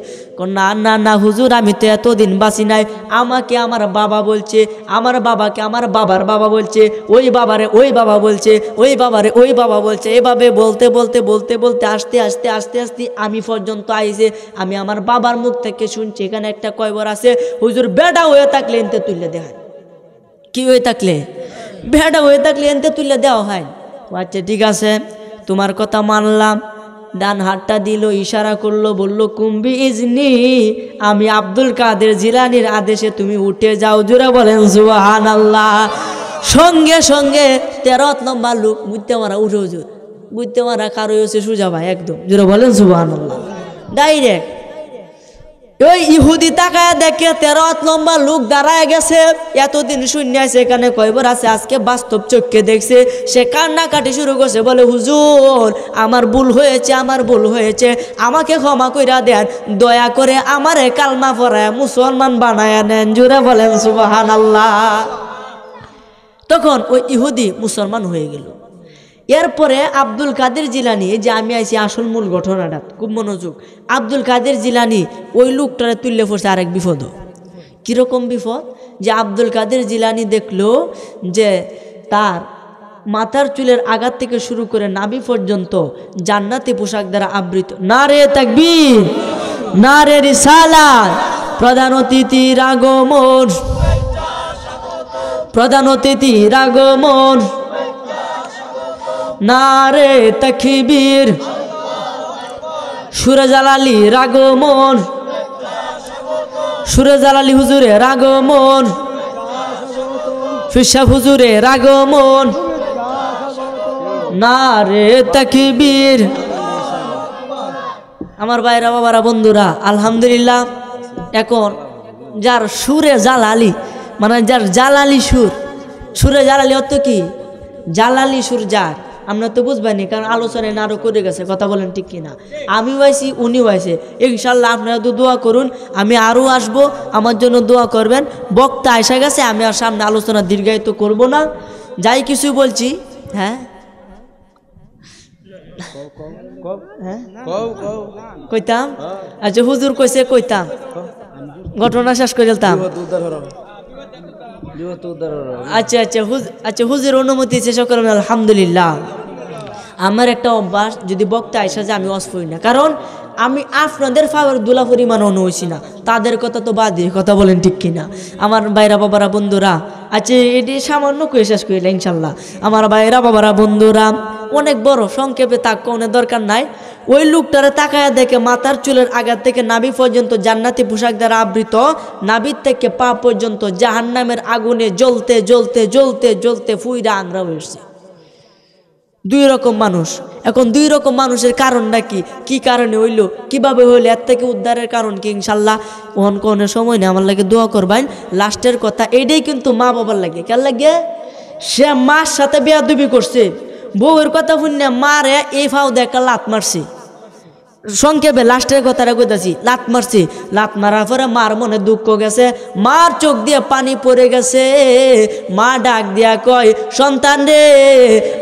না না না হুজুর, আমি তো এতদিন বাঁচি নাই। আমাকে আমার বাবা বলছে, আমার বাবাকে আমার বাবার বাবা বলছে, ওই বাবারে ওই বাবা বলছে, ওই বাবারে ওই বাবা বলছে। এভাবে বলতে বলতে বলতে বলতে আস্তে আস্তে আস্তে আস্তে আমি পর্যন্ত আইছে। আমি আমার বাবার মুখ থেকে শুনছি এখানে একটা কয়বার আছে। হুজুর বেডা হয়ে থাকলে এনতে তুললে দেওয়া হয়। কি হয়ে থাকলে? বেডা হয়ে থাকলে এনতে তুললে দেওয়া হয়। আচ্ছা ঠিক আছে, তোমার কথা মানলাম। ডান হাতটা দিল, ইশারা করলো, বলল কুম্বি ইজনি, আমি আব্দুল কাদের জিলানির আদেশে তুমি উঠে যাও। জোরে বলেন সুবহানাল্লাহ। সঙ্গে সঙ্গে 13 লম্বা লোক বুঝতে মারা উঠে, হুজুর বুঝতে মারা কারো হচ্ছে সুজা ভাই একদম। জোরে বলেন সুবহানাল্লাহ। ডাইরেক্ট ওই ইহুদি তাকায় দেখে 13 লম্বা লোক দাঁড়ায় গেছে। এতদিন শূন্য আছে, এখানে কয়বার আছে, আজকে বাস্তব চোখে দেখছে। সে কান্নাকাটি শুরু করছে, বলে হুজুর আমার ভুল হয়েছে, আমার ভুল হয়েছে, আমাকে ক্ষমা কইরা দেন, দয়া করে আমারে কালমা পড়ায় মুসলমান বানায়া নেন। জোরে বলেন সুবহানাল্লাহ। তখন ওই ইহুদি মুসলমান হয়ে গেল। এরপরে আব্দুল কাদের জিলানি, যে আমি আইছি আসল মূল ঘটনাটা, খুব মনোযোগ। আব্দুল কাদের জিলানি ওই লোকটারে তুললে পড়ছে আরেক বিপদ। কীরকম বিপদ? যে আব্দুল কাদের জিলানি দেখলো যে তার মাথার চুলের আঘাত থেকে শুরু করে নাভি পর্যন্ত জান্নাতি পোশাক দ্বারা আবৃত। নারে তাকবীর, নারে রিসালাত। প্রধান অতিথির আগমন, প্রধান অতিথির আগমন, নারে তাকবীর। সুরে জালালির আগমন, সুরে জালালি হুজুরের আগমন, ফিরসাহ হুজুরের আগমন, নারে তাকবীর। আমার ভাইরা বাবারা বন্ধুরা, আলহামদুলিল্লাহ এখন যার সুরে জালালি, মানে যার জালালি সুর, সুরে জালালি অর্থ কি? জালালি সুর যার, আমরা তো বুঝবানি, কারণ আলোচনায় আরো করে গেছে, কথা বলেন ঠিক কিনা? আমিও আইছি, উনিও আইছে, ইনশাল্লাহ আপনারা তো দোয়া করুন, আমি আরও আসবো, আমার জন্য দোয়া করবেন। বক্তা এসে গেছে, আমি আর সামনে আলোচনা দীর্ঘায়িত করব না, যাই কিছু বলছি। হ্যাঁ কইতাম, আচ্ছা হুজুর কইছে কইতাম, ঘটনা শেষ করে দিতাম। আচ্ছা আচ্ছা আচ্ছা হুজুর অনুমতি চেষ্টা করবেন। আলহামদুলিল্লাহ। আমার একটা অভ্যাস, যদি বক্তা আইসা যে আমি ওয়াজ পড়ি না, কারণ আমি আপনাদের ফাওয়ার দুলা পরিমাণ হইছি না, তাদের কথা তো বাদে, কথা বলেন ঠিক কিনা আমার ভাইরা বাবারা বন্ধুরা। আচ্ছা এটি সামান্য কয়ে শেষ করিলে ইনশাল্লাহ। আমার ভাইরা বাবারা বন্ধুরা, অনেক বড় সংক্ষেপে তাক কোনো দরকার নাই। ওই লোকটারে তাকায়া দেখে মাথার চুলের আগা থেকে নাভি পর্যন্ত জান্নাতি পোশাক দ্বারা আবৃত, নাভির থেকে পা পর্যন্ত জাহান্নামের আগুনে জ্বলতে জ্বলতে জ্বলতে জ্বলতে ফুইরা আংরা হয়েছে। দুই রকম মানুষ। এখন দুই রকম মানুষের কারণটা কি কারণে হইলো, কিভাবে হইলো, এর থেকে উদ্ধারের কারণ কি ইনশাল্লাহ ওহন কোনো সময় নেই, আমার লাগে দোয়া করবেন। লাস্টের কথা এইটাই কিন্তু মা বাবার লাগে, কেন লাগে? সে মার সাথে বেয়াদবি করছে, বউয়ের কথা শুনে মারে এই ফাও দেখা লাত মারছে। সংক্ষেপে লাস্টের কথাটা কইতাছি, লাত মারছি, লাত মারার পরে মার মনে দুঃখ গেছে, মার চোখ দিয়ে পানি পড়ে গেছে। মা ডাক দিয়া কয়, সন্তান রে,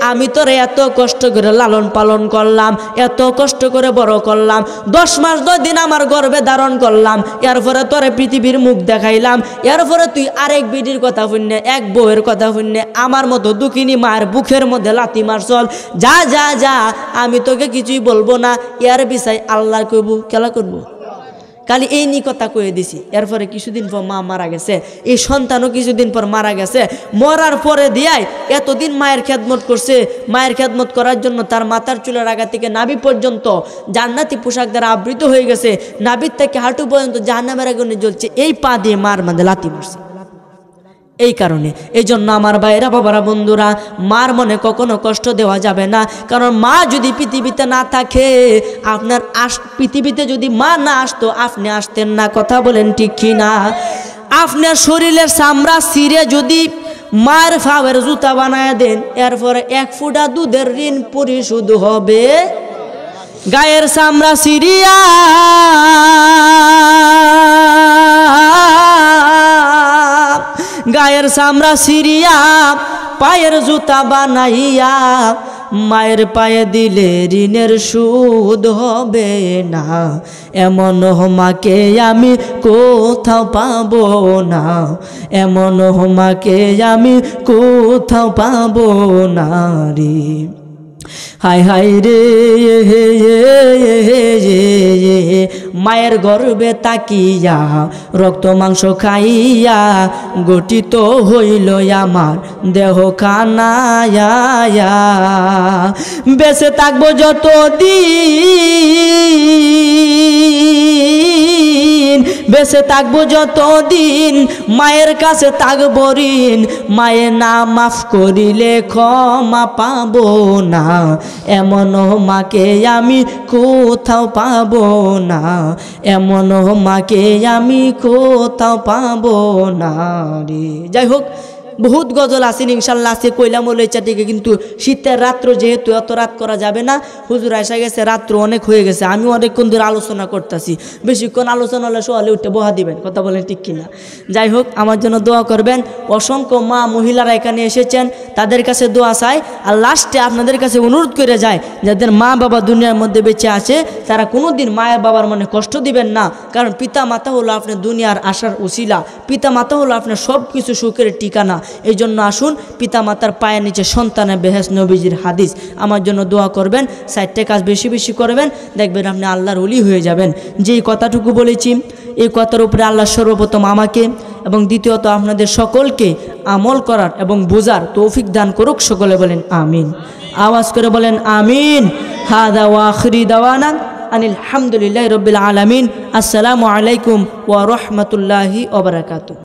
আমি তোরে এত কষ্ট করে লালন পালন করলাম, এত কষ্ট করে বড় করলাম, 10 মাস 10 দিন আমার গর্ভে ধারণ করলাম, এরপরে তোরে পৃথিবীর মুখ দেখাইলাম, এরপরে তুই আরেক বিডির কথা শুননে, এক বউয়ের কথা শুননে আমার মতো দুঃখিনী মায়ের বুকের মধ্যে লাথি মারছল। যা যা যা, আমি তোকে কিছুই বলবো না, এর বিষয় আল্লাহ কইব, খেলা করবো। খালি এই নি কথা কয়ে দিছি। এরপরে কিছুদিন পর মা মারা গেছে, এই সন্তানও কিছুদিন পর মারা গেছে। মরার পরে দিয়াই এতদিন মায়ের খেদমত করছে, মায়ের খেদমত করার জন্য তার মাথার চুলের আগা থেকে নাভি পর্যন্ত জান্নাতি পোশাক দ্বারা আবৃত হয়ে গেছে, নাভির থেকে হাঁটু পর্যন্ত জাহান্নামের আগুনে জ্বলছে, এই পা দিয়ে মার মাঝে লাথি মারছে। এই কারণে এই জন্য আমার ভাইরা বাবারা বন্ধুরা, মার মনে কখনো কষ্ট দেওয়া যাবে না। কারণ মা যদি পৃথিবীতে না থাকে, আপনার পৃথিবীতে যদি মা না আসতো আপনি আসতেন না, কথা বলেন ঠিক কি না? আপনার শরীরের চামড়া ছিঁড়ে যদি মার ফাওয়ের জুতা বানায় দেন, এরপরে 1 ফুটা দুধের ঋণ পরিশোধ হবে। গায়ের চামড়া ছিঁড়িয়া গায়ের চামড়া ছিঁড়িয়া পায়ের জুতা বানাইয়া মায়ের পায়ে দিলে ঋণের সুদ হবে না। এমন মাকে আমি কোথাও পাবো না, এমন মাকে আমি কোথাও পাবো না রে। হায় হায় রে, মায়ের গর্ভে তাকিয়া রক্ত মাংস খাইয়া গঠিত হইল আমার দেহ খানায়া। বেঁচে থাকবো যতদিন, বেঁচে থাকবো যতদিন, মায়ের কাছে থাকবো ঋণ। মায়ে না মাফ করিলে ক্ষমা পাবো না, এমন মাকে আমি কোথাও পাবো না, এমন মাকে আমি কোথাও পাবো না রে। যাই হোক, বহুত গজল আসেন ইনশাল্লাহ, আছে কইলাম ওই চাটিকে। কিন্তু শীতের রাত্র যেহেতু এত রাত করা যাবে না, হুজুর এসে গেছে, রাত্র অনেক হয়ে গেছে, আমি অনেকক্ষণ ধরে আলোচনা করতেছি, বেশিক্ষণ আলোচনা হলে সোয়ালে উঠে বহা দিবেন, কথা বলেন ঠিক কিনা? যাই হোক, আমার জন্য দোয়া করবেন। অসংখ্য মা মহিলারা এখানে এসেছেন, তাদের কাছে দোয়া চাই। আর লাস্টে আপনাদের কাছে অনুরোধ করে যায়, যাদের মা বাবা দুনিয়ার মধ্যে বেঁচে আছে তারা কোনোদিন মায়ের বাবার মনে কষ্ট দিবেন না। কারণ পিতা মাতা হলো আপনার দুনিয়ার আসার উসিলা, পিতা মাতা হলো আপনার সব কিছু সুখের ঠিকানা। এই জন্য আসুন, পিতা মাতার পায়ের নিচে সন্তানের বেহেশত, নবীজির হাদিস। আমার জন্য দোয়া করবেন, 4টে কাজ বেশি বেশি করবেন, দেখবেন আপনি আল্লাহর ওলি হয়ে যাবেন। যেই কথাটুকু বলেছি, এই কথার উপরে আল্লাহ সর্বপ্রথম আমাকে এবং দ্বিতীয়ত আপনাদের সকলকে আমল করার এবং বোঝার তৌফিক দান করুক। সকলে বলেন আমিন, আওয়াজ করে বলেন আমিন। হাদা ওয়া আখিরি দাওয়ানা আনিল হামদুলিল্লাহি রাব্বিল আলামিন। আসসালামু আলাইকুম ওয়া রাহমাতুল্লাহি ওয়া বারাকাতুহু।